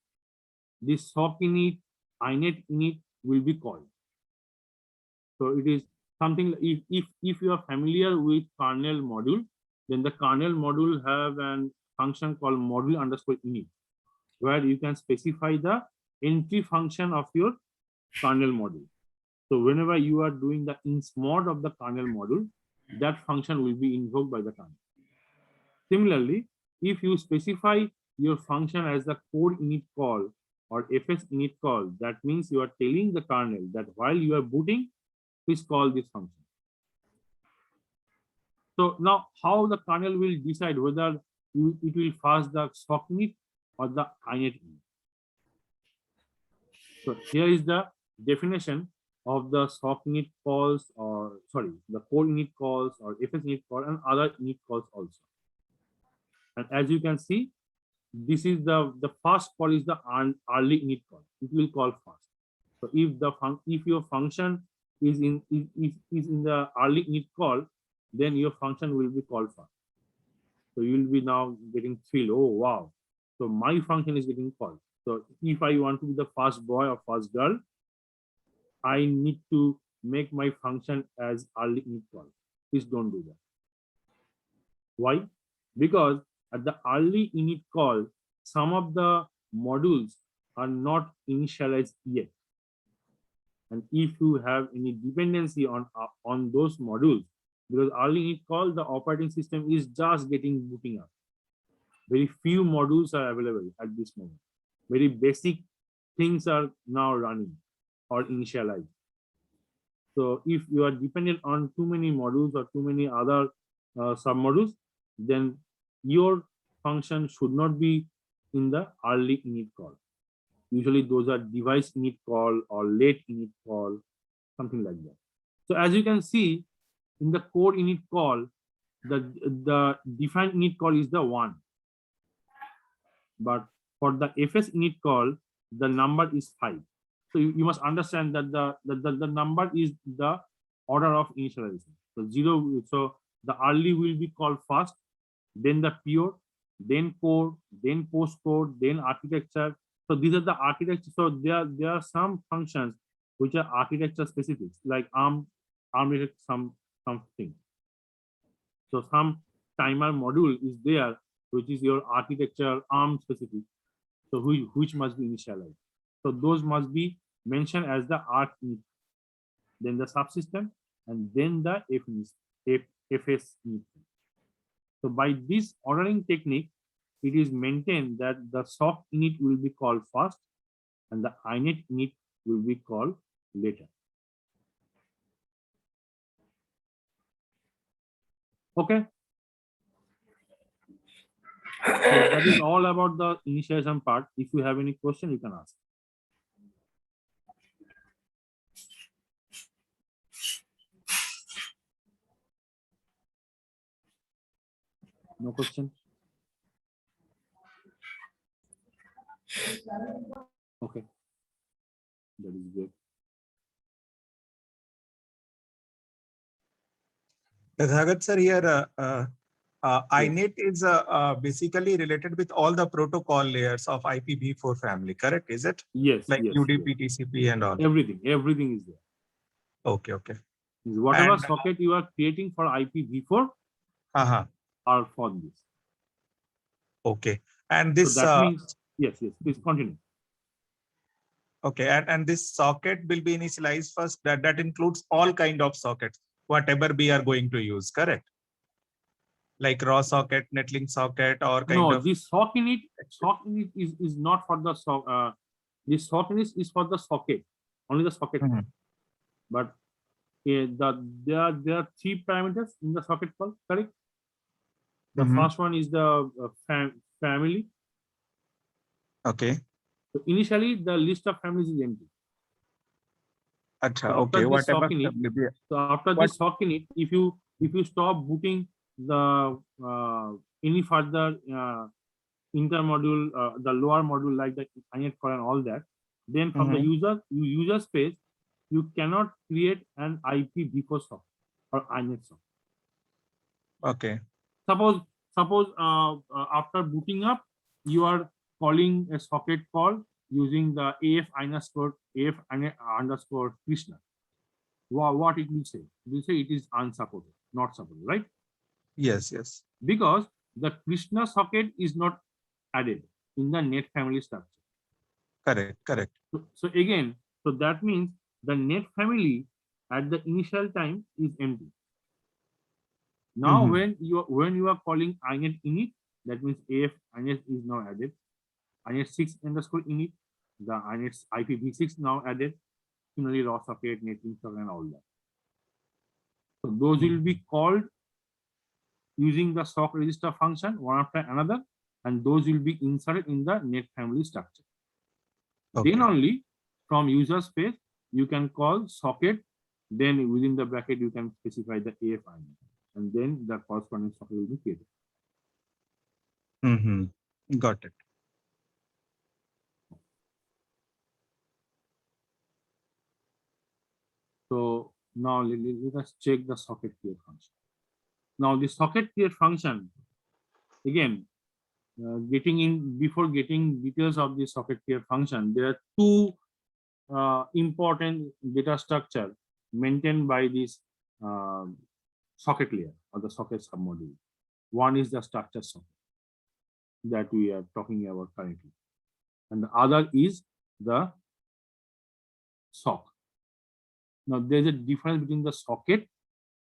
this sock init, inet init will be called. So it is something, if you are familiar with kernel module, then the kernel module have an function called module underscore init, where you can specify the entry function of your kernel module. So whenever you are doing the insmod of the kernel module, that function will be invoked by the kernel. Similarly, if you specify your function as the core init call or fs init call, that means you are telling the kernel that while you are booting, please call this function. So now how the kernel will decide whether it will fetch the sock init or the inet init. So here is the definition of the sock init calls, or sorry, the core init calls or FS init call and other init calls also. And as you can see, this is the first call is the early init call. It will call first. So if your function is in the early init call, then your function will be called first. So you will be now getting thrilled. Oh wow! So my function is getting called. So if I want to be the first boy or first girl, I need to make my function as early init call. Please don't do that. Why? Because at the early init call, some of the modules are not initialized yet. And if you have any dependency on those modules, because early init call, the operating system is just getting booting up. Very few modules are available at this moment. Very basic things are now running or initialized. So if you are dependent on too many modules or too many other submodules, then your function should not be in the early init call. Usually those are device init call or late init call, something like that. So as you can see, in the core init call, the defined init call is the 1. But for the FS init call, the number is 5. So you must understand that the number is the order of initialization. So 0, so the early will be called first, then the pure, then core, then postcode, then architecture. So these are the architecture. So there are some functions which are architecture specific, like ARM related something. So some timer module is there, which is your architecture ARM specific. So which must be initialized. So those must be mentioned as the arch init, then the subsystem, and then the FS init. So by this ordering technique, it is maintained that the sock init will be called first and the init init will be called later. Okay. So that is all about the initialization part. If you have any question, you can ask. No question? Okay. That is good. Tadhagat sir, here INET is basically related with all the protocol layers of IPv4 family, correct? Is it? Yes. Like yes, UDP, yes. TCP and all. Everything is there. Okay, okay. Whatever And, socket you are creating for IPv4 are for this. Okay. And this So that means, yes, please continue. okay, and this socket will be initialized first. That includes all kind of sockets, whatever we are going to use, correct? Like raw socket, netlink socket, or kind of. This sock init is not for the sock. This sock init is for the socket, only the socket. But there are 3 parameters in the socket call, correct? The first one is the family. Okay. So initially, the list of families is empty. Achha, So okay. Whatever. So after this sock init, if you stop booking the any further intermodule, the lower module like the inet core and all that, then from the user space, you cannot create an IPv4 socket or inet socket. Okay. Suppose after booting up, you are calling a socket call using the AF_Krishna. What it will say? It will say it is unsupported, not supported, right? Yes. Because the Krishna socket is not added in the net family structure. Correct. So again, so that means the net family at the initial time is empty. Now when you are calling inet init, that means AF inet is now added. inet6_init, the inet IPv6 now added. Similarly, raw socket, netlink socket, and all that. So those will be called using the sock register function one after another, and those will be inserted in the net family structure. Okay. Then only from user space, you can call socket, then within the bracket you can specify the AFID, and then the corresponding socket will be created. Mm-hmm. Got it. So now let us check the socket create function. Now the socket create function, again, before getting details of the socket create function, there are two important data structure maintained by this socket layer or the socket submodule. One is the structure socket that we are talking about currently, and the other is the sock. Now there's a difference between the socket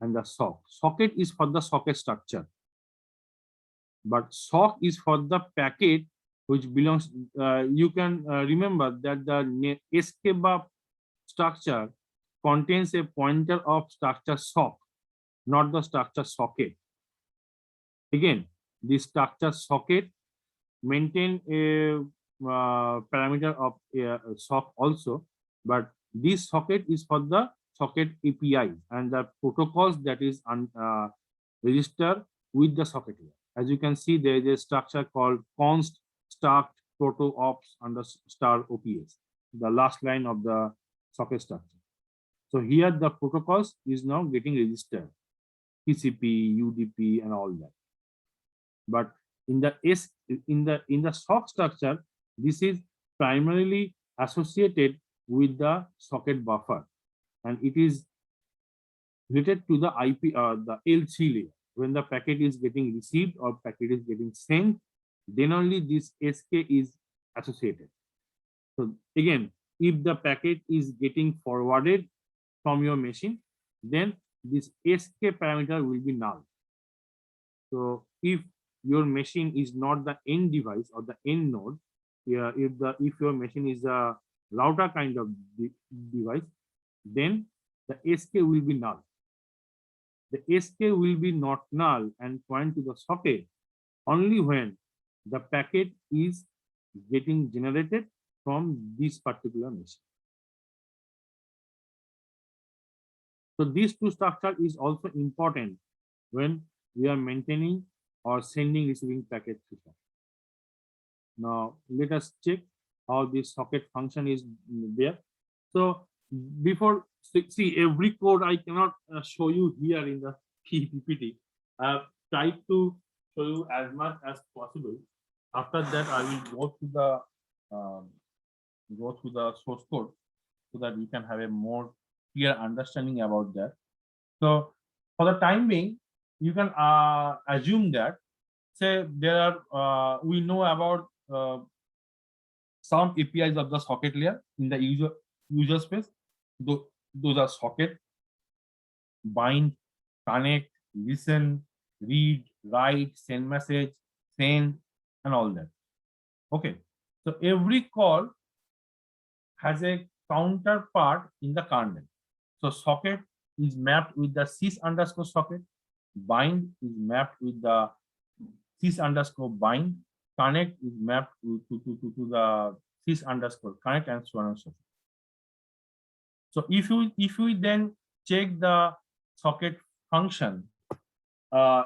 and the sock. Socket is for the socket structure, but sock is for the packet which belongs. You can remember that the SK structure contains a pointer of structure sock, not the structure socket. Again, the structure socket maintain a parameter of sock also, but this socket is for the socket API and the protocols that is registered with the socket layer. As you can see, there is a structure called const struct proto ops under star OPS, the last line of the socket structure. So here the protocols is now getting registered, TCP, UDP, and all that. But in the sock structure, this is primarily associated with the socket buffer, and it is related to the IP the L3 layer. When the packet is getting received or packet is getting sent, then only this SK is associated. So again, if the packet is getting forwarded from your machine, then this SK parameter will be null. So if your machine is not the end device or the end node, if your machine is a router kind of device, then the SK will be null. The SK will be not null and point to the socket only when the packet is getting generated from this particular machine. So these two structure is also important when we are maintaining or sending receiving packet system. Now let us check how this socket function is there. So before, see, every code I cannot show you here in the PPT. I have tried to show you as much as possible. After that, I will go through the source code so that we can have a more clear understanding about that. So for the time being, you can assume that, say, there are we know about some APIs of the socket layer in the user space. Those are socket, bind, connect, listen, read, write, send message, send, and all that. Okay, so every call has a counterpart in the kernel. So socket is mapped with the sys underscore socket, bind is mapped with the sys underscore bind, connect is mapped to the sys underscore connect, and so on and so forth. So if you then check the socket function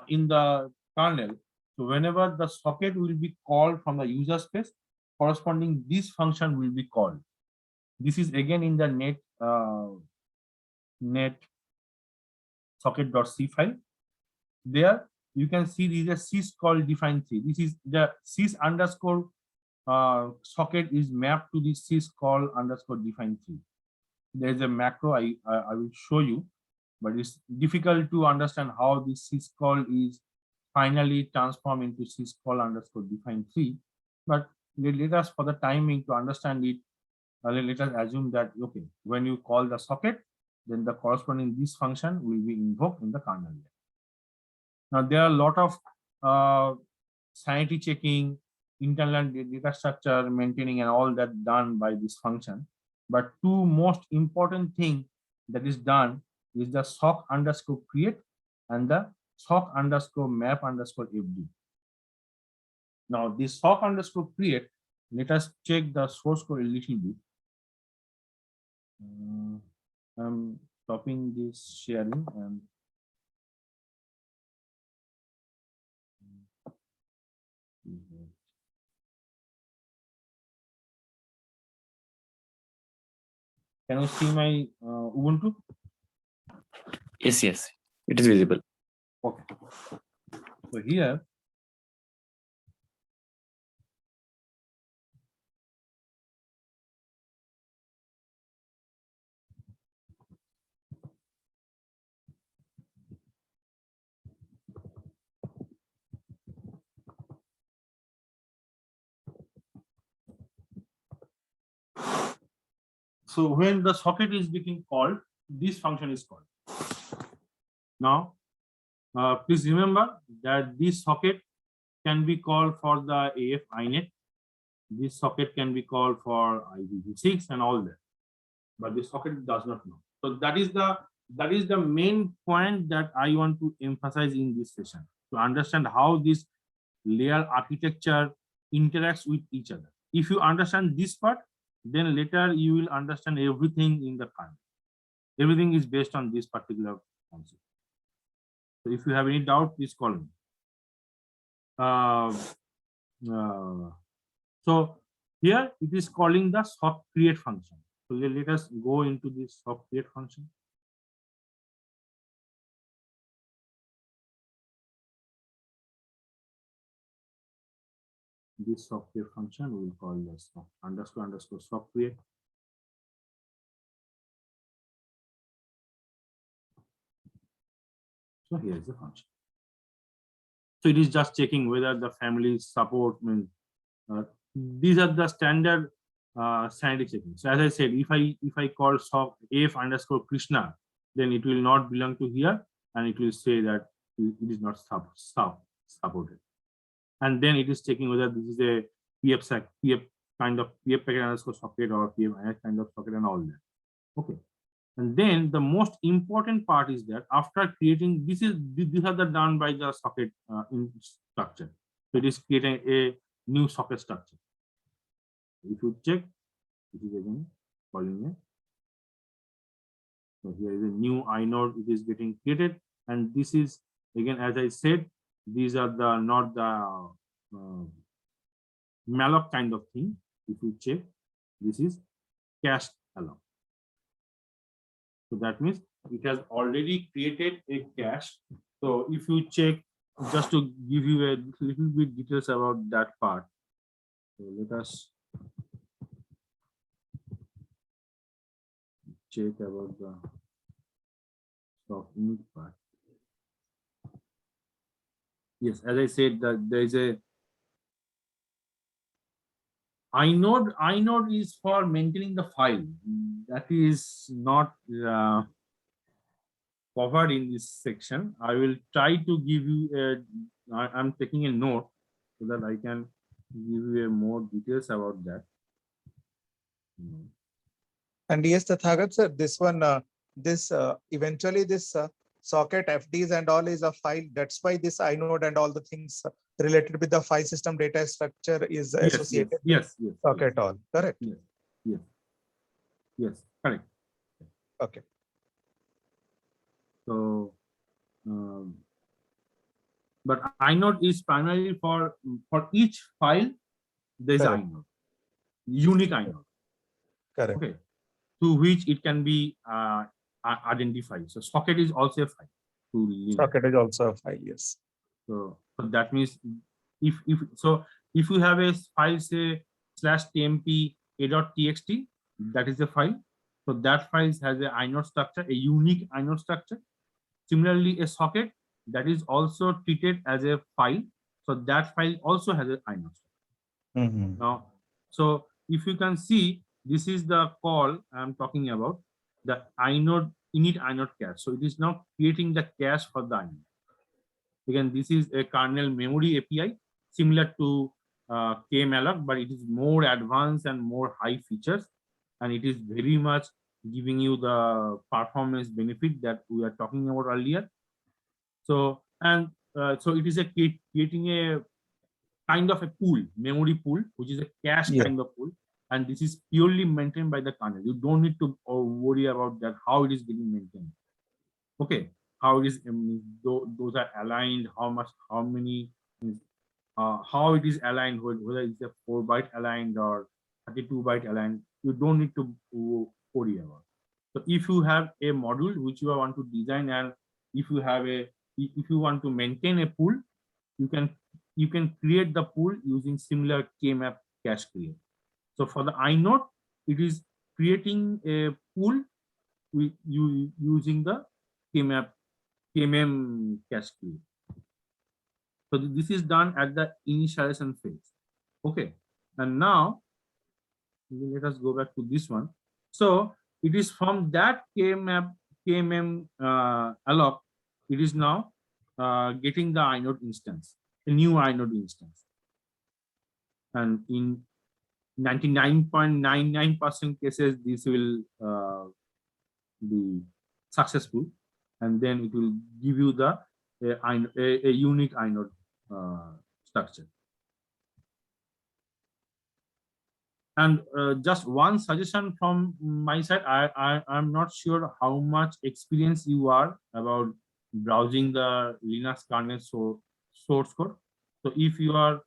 in the kernel, so whenever the socket will be called from the user space, corresponding this function will be called. This is again in the net socket.c file. There you can see this is a syscall define tree. This is the sys underscore socket is mapped to the syscall underscore define tree. There is a macro I will show you, but it's difficult to understand how this syscall is finally transformed into syscall underscore define tree. But let us, for the timing to understand it, let us assume that, okay, when you call the socket, then the corresponding this function will be invoked in the kernel. Now there are a lot of sanity checking, internal data structure maintaining, and all that done by this function. But two most important thing that is done is the sock underscore create and the sock underscore map underscore fd. Now this sock underscore create, let us check the source code a little bit. I'm stopping this sharing and can you see my Ubuntu? Yes, yes, it is visible. Okay. So here, so when the socket is being called, this function is called. Now, please remember that this socket can be called for the AF INET. This socket can be called for IPv6 and all that, but the socket does not know. So that is the main point that I want to emphasize in this session, to understand how this layer architecture interacts with each other. If you understand this part, then later you will understand everything in the kernel. Everything is based on this particular concept. So if you have any doubt, please call me. So here it is calling the soft create function. So let us go into this soft create function. This soft create function we will call the soft underscore soft create. So here is the function. So it is just checking whether the family support means these are the standard sanity checking. So as I said, if I call soft f underscore Krishna, then it will not belong to here, and it will say that it is not supported. And then it is checking whether this is a PF kind of PF packet underscore socket or PF kind of socket and all that. Okay. And then the most important part is that after creating these are the done by the socket in structure. So it is creating a new socket structure. If you check, it is again calling it. So here is a new inode, it is getting created, and this is again, as I said, these are the not the malloc kind of thing. If you check, this is cached alloc. So that means it has already created a cache. So if you check, just to give you a little bit details about that part. So let us check about the soft init part. Yes, as I said, that there is a inode is for maintaining the file. That is not covered in this section. I will try to give you I'm taking a note so that I can give you more details about that. And yes, Tathagat sir, this one, eventually this socket FDs and all is a file. That's why this inode and all the things related with the file system data structure is associated Yes, with socket all. Correct? Yes, correct. Okay. So, but inode is primarily for each file. There is Correct. inode, unique inode. Correct. Okay, to which it can be identified. So socket is also a file. Socket is also a file. Yes. So that means if you have a file say /tmp a.txt, that is a file. So that file has a inode structure, a unique inode structure. Similarly, a socket that is also treated as a file. So that file also has an inode structure. Now, so if you can see, this is the call I'm talking about, the inode init inode cache. So it is now creating the cache for the inode. Again, this is a kernel memory API similar to kmalloc, but it is more advanced and more high features, and it is very much giving you the performance benefit that we are talking about earlier. So so it is creating a kind of a pool, memory pool, which is a cache kind of pool. and this is purely maintained by the kernel. You don't need to worry about that, how it is getting maintained. Okay, how it is, those are aligned, how much, how many, how it is aligned, whether it's a 4-byte aligned or 32-byte aligned, you don't need to worry about. So if you have a module which you want to design, and if you have a, if you want to maintain a pool, you can create the pool using similar K-map cache create. So for the inode, it is creating a pool with you using the K-map KMM cache create. So this is done at the initialization phase. Okay, and now let us go back to this one. So it is from that KMM alloc, it is now getting the inode instance, a new inode instance, and in 99.99% cases this will be successful, and then it will give you the a unique inode structure. And just one suggestion from my side, I'm not sure how much experience you are about browsing the Linux kernel source code. So if you are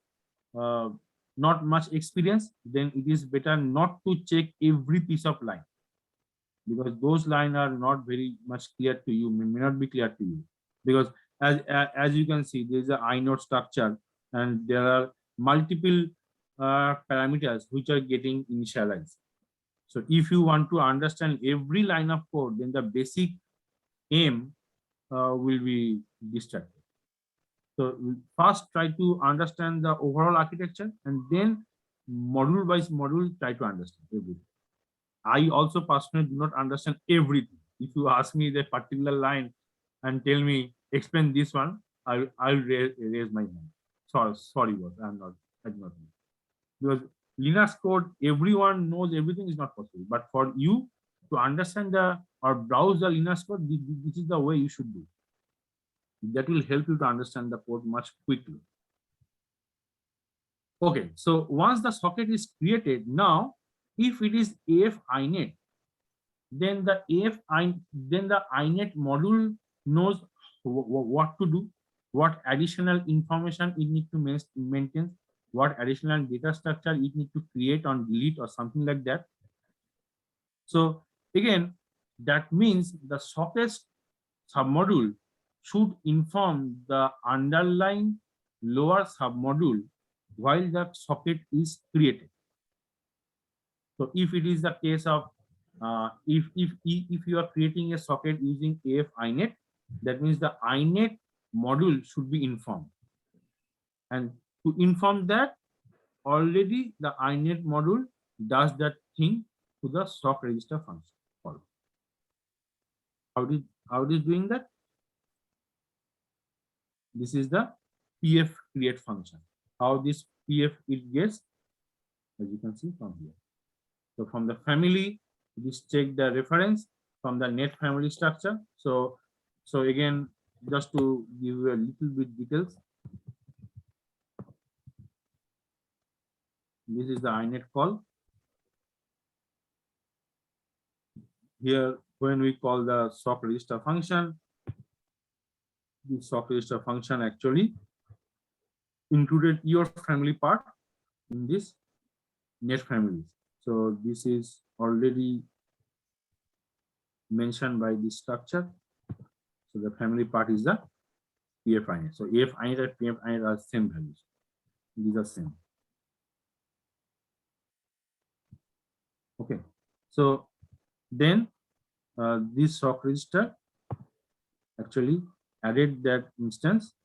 not much experience, then it is better not to check every piece of line, because those lines are not very much clear to you, may not be clear to you, because as you can see, there is an inode structure and there are multiple parameters which are getting initialized. So if you want to understand every line of code, then the basic aim will be distracted. So first try to understand the overall architecture, and then module by module try to understand everything. I also personally do not understand everything. If you ask me the particular line and tell me explain this one, I'll raise my hand. Sorry, boss, I do not know. Because Linux code, everyone knows everything is not possible. But for you to understand or browse the Linux code, this is the way you should do. That will help you to understand the code much quickly. Okay, so once the socket is created, now if it is AF inet, then the inet module knows what to do, what additional information it needs to maintain, what additional data structure it needs to create or delete or something like that. So again, that means the socket submodule should inform the underlying lower submodule while the socket is created. So if it is the case of if you are creating a socket using AF inet, that means the inet module should be informed, and to inform that, already the inet module does that thing to the sock register function call. How it is doing that? This is the PF create function. How this PF it gets, as you can see from here. So from the family, just check the reference from the net family structure. So again, just to give you a little bit details, this is the inet call. Here, when we call the sock register function, the sock register function actually included your family part in this net family. So this is already mentioned by the structure. So the family part is the PF inet. So AF inet and PF inet are same values. These are same. Okay. So then this sock register actually added that instance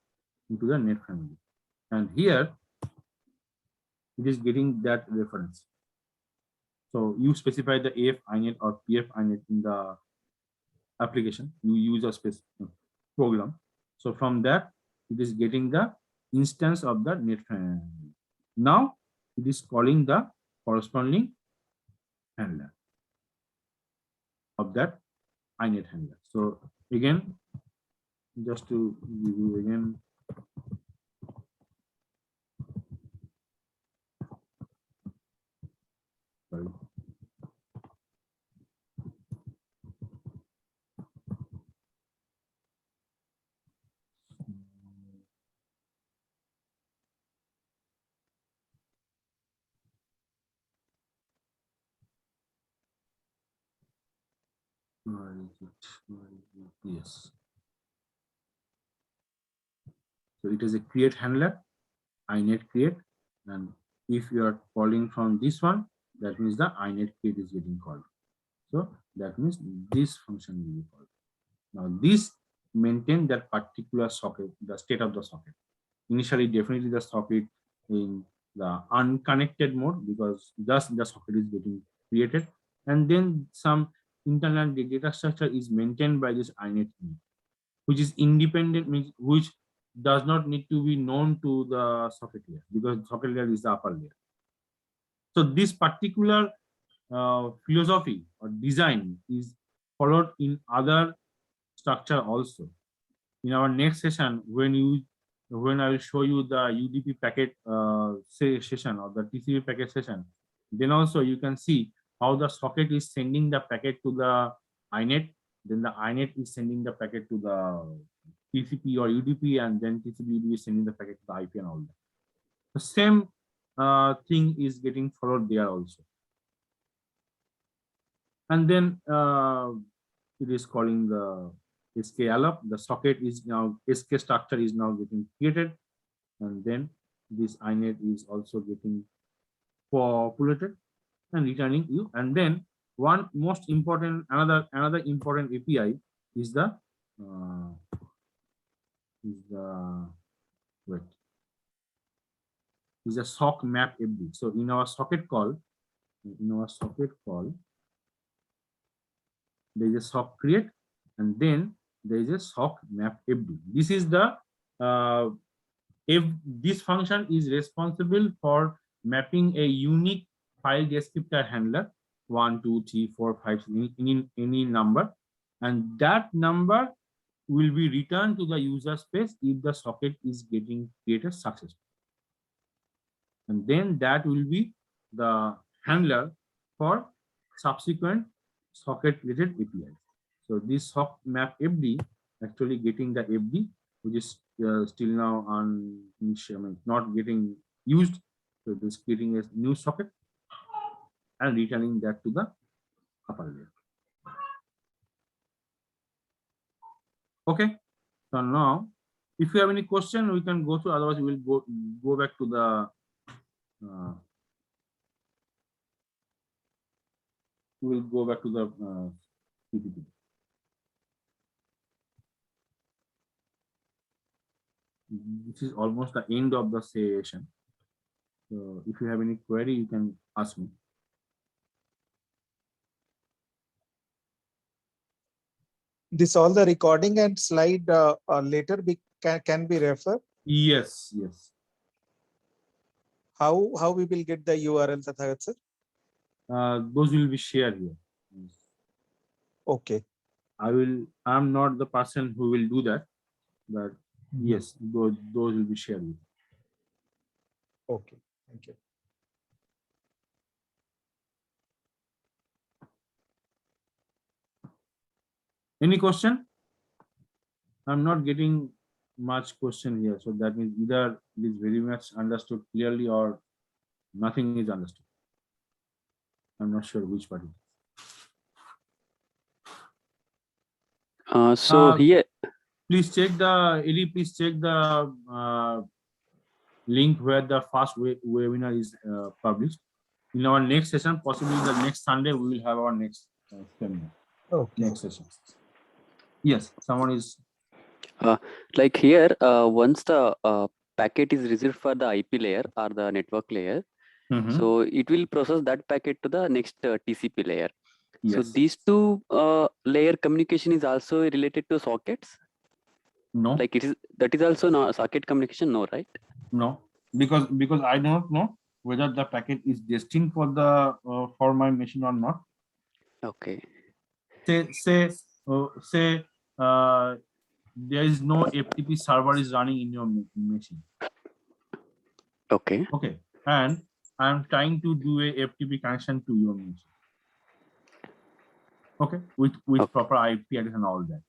into the net family, and here it is getting that reference. So you specify the AF inet or PF inet in the application. You use a specific program. So from that, it is getting the instance of the net family. Now it is calling the corresponding handler of that inet handler. So again, just to give you again, Yes. So it is a create handler, inet create, and if you are calling from this one, that means the inet create is getting called. So that means this function will be called. Now this maintain that particular socket, the state of the socket. Initially, definitely the socket in the unconnected mode because just the socket is getting created, and then some internal data structure is maintained by this inet init, which is independent, means which does not need to be known to the socket layer because socket layer is the upper layer. So this particular philosophy or design is followed in other structure also. In our next session, when I will show you the UDP packet session or the TCP packet session, then also you can see how the socket is sending the packet to the inet, then the inet is sending the packet to the TCP or UDP, and then TCP UDP is sending the packet to the IP and all that. The same thing is getting followed there also. And then it is calling the SK alloc. The socket is now SK structure is now getting created, and then this inet is also getting populated and returning you. And then one most important, another important API is the wait is a sock map FD. So in our socket call, there is a sock create, and then there is a sock map FD. This is the if this function is responsible for mapping a unique file descriptor handler 1, 2, 3, 4, 5, any number, and that number will be returned to the user space if the socket is getting created successfully. And then that will be the handler for subsequent socket related APIs. So this sock map FD actually getting the FD, which is still now not getting used. So it is creating a new socket and returning that to the upper layer. Okay. So now, if you have any question, we can go through. Otherwise, we will go back to the we will go back to the PPT. This is almost the end of the session. So if you have any query, you can ask me. This all the recording and slide later can be referred. Yes, yes. How we will get the URL, Tathagat sir? Those will be shared here. Okay. I'm not the person who will do that, but yes, those will be shared with. Okay. Thank you. Any question? I'm not getting much question here, so that means either it is very much understood clearly or nothing is understood. I'm not sure which part it is. Here, Please check the please check the link where the first webinar is published. In our next session, possibly the next Sunday, we will have our next seminar. Okay. Next session. Yes, someone is. like here, once the packet is received for the IP layer or the network layer, so it will process that packet to the next TCP layer. Yes. So these two layer communication is also related to sockets. No. Like that is also not socket communication. No, right? No, because I do not know whether the packet is destined for the for my machine or not. Okay. Say there is no FTP server is running in your machine. Okay. Okay, and I am trying to do a FTP connection to your machine. Okay, with Okay. proper IP address and all that.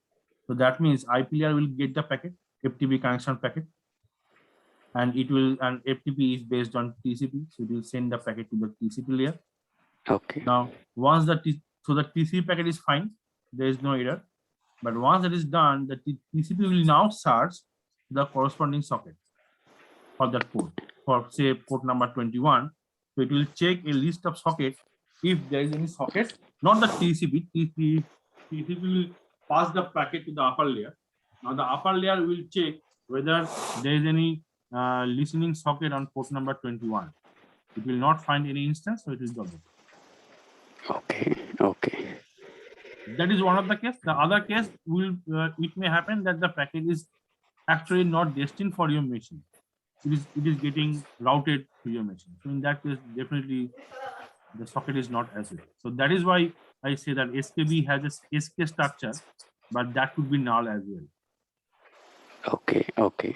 So that means IP layer will get the packet, FTP connection packet, and it will, and FTP is based on TCP, so it will send the packet to the TCP layer. Okay. Now, once the TCP packet is fine, there is no error. But once that is done, the TCP will now search the corresponding socket for that port, for say port number 21. So it will check a list of sockets. If there is any socket, not the TCP, TCP will pass the packet to the upper layer. Now the upper layer will check whether there is any listening socket on port number 21. It will not find any instance, so it will drop it. Okay. Okay. That is one of the case. The other case will it may happen that the packet is actually not destined for your machine. It is getting routed to your machine. So in that case, definitely the socket is not as well. So that is why I say that SKB has a SK structure, but that could be null as well. Okay. Okay.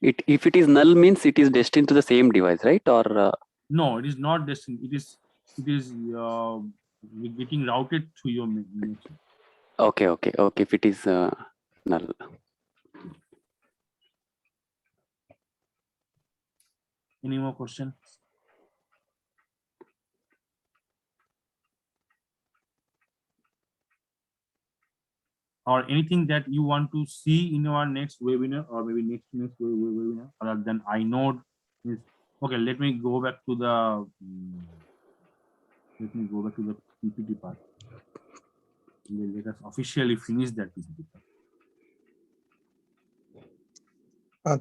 If it is null means it is destined to the same device, right? Or no, it is not destined. It is getting routed to your machine. okay. Okay. Okay. If it is null. Any more questions? Or anything that you want to see in our next webinar, or maybe next webinar, other than inode is okay. Let me go back to the PPT part. Let us officially finish that PPT part.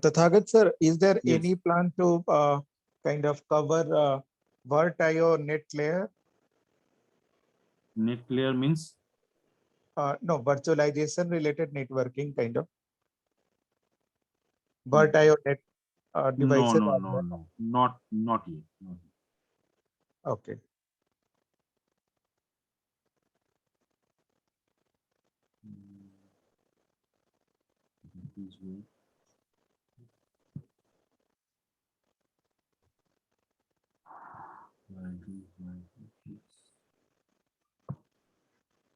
Tathagat sir, is there Yes. any plan to kind of cover VirtIO net layer? Net layer means No, virtualization related networking kind of. VirtIO net devices. no, not yet. Not yet. Okay. Please wait.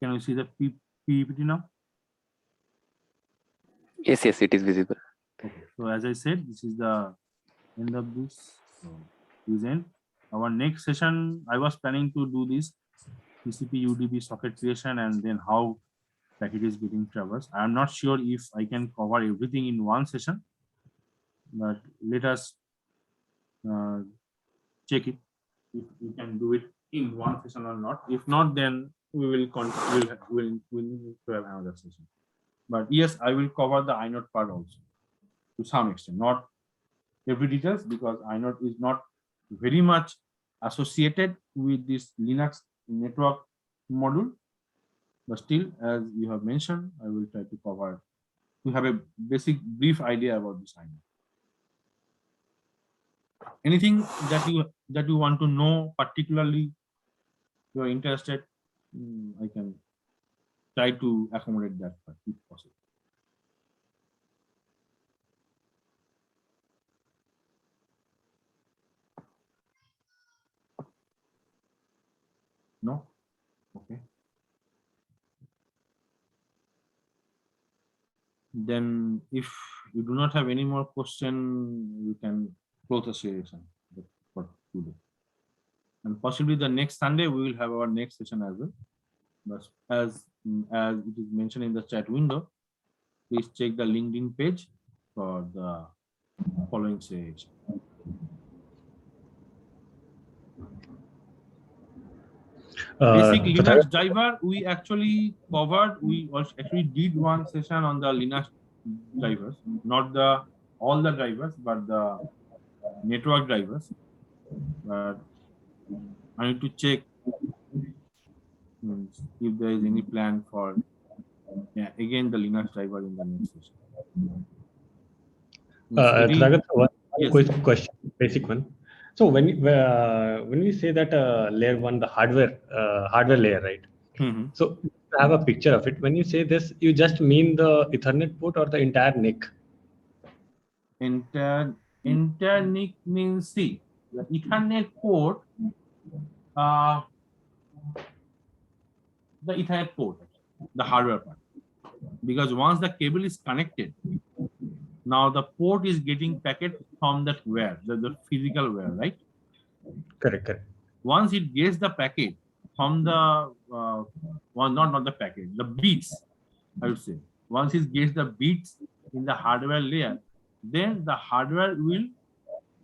Can you see the PPT now? Yes. Yes. It is visible. Okay. So as I said, this is the end of this. So this end. Our next session, I was planning to do this TCP UDP socket creation and then how packet is getting traversed. I am not sure if I can cover everything in one session, but let us check it if we can do it in one session or not. If not, then we will continue. We'll need to have another session. But yes, I will cover the inode part also to some extent, not every details, because inode is not very much associated with this Linux network module. But still, as you have mentioned, I will try to cover to have a basic brief idea about this inode. Anything that you want to know, particularly you are interested, I can try to accommodate that part if possible. No? Okay. Then if you do not have any more question, we can close the session for today. And possibly the next Sunday, we will have our next session as well. But as it is mentioned in the chat window, please check the LinkedIn page for the following session. Basic Linux driver, we actually covered. We actually did one session on the Linux drivers, not all the drivers, but the network drivers. But I need to check if there is any plan for again the Linux driver in the next session. One Yes. quick question, basic one. So when we say that layer one, the hardware layer, right? Mm-hmm. So I have a picture of it. When you say this, you just mean the Ethernet port or the entire NIC? Entire NIC means, see, the Ethernet port, the Ethernet port, the hardware part. Because once the cable is connected, now the port is getting packet from that wire, the physical wire, right? Correct. Once it gets the packet, from the well, not the packet, the bits, I would say. Once it gets the bits in the hardware layer, then the hardware will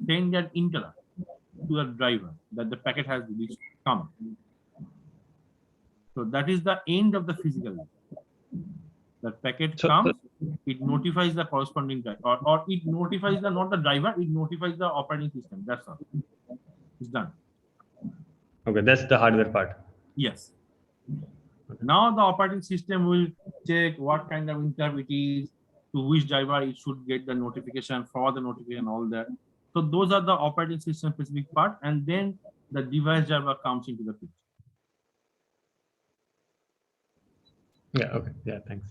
send that interrupt to the driver that the packet has reached come. So that is the end of the physical layer. The packet So- comes, it notifies the corresponding driver, or it notifies the not the driver, it notifies the operating system. That's all. It's done. Okay, that's the hardware part. Yes. Now the operating system will check what kind of interrupt it is, to which driver it should get the notification, for the notification, all that. So those are the operating system specific part, and then the device driver comes into the picture. Yeah, okay. Yeah, thanks.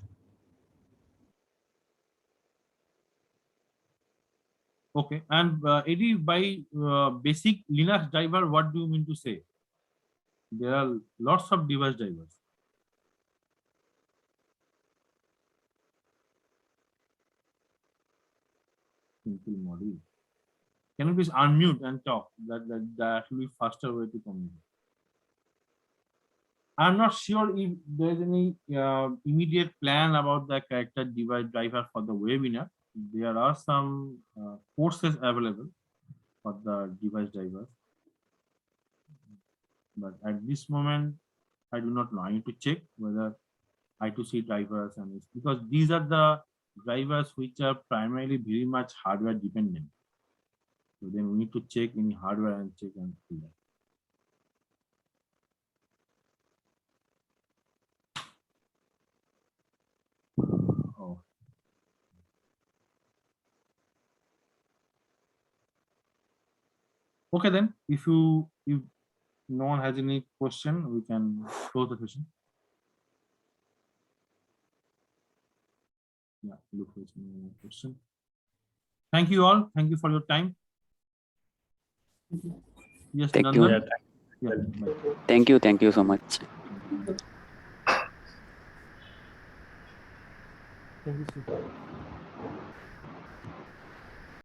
Okay, and Eddie, by basic Linux driver, what do you mean to say? There are lots of device drivers. Simple module. Can you please unmute and talk? That will be faster way to communicate. I'm not sure if there's any immediate plan about the character device driver for the webinar. There are some courses available for the device drivers, but at this moment, I do not know. I need to check whether I2C drivers, and it's because these are the drivers which are primarily very much hardware dependent. So then we need to check any hardware and check and see that. Oh. Okay, then if no one has any question, we can close the session. Yeah, look for any question. Thank you all. Thank you for your time. Yes, Thank you. Nandan? Yeah, Yeah, bye. Thank you so much. Thank you, sir.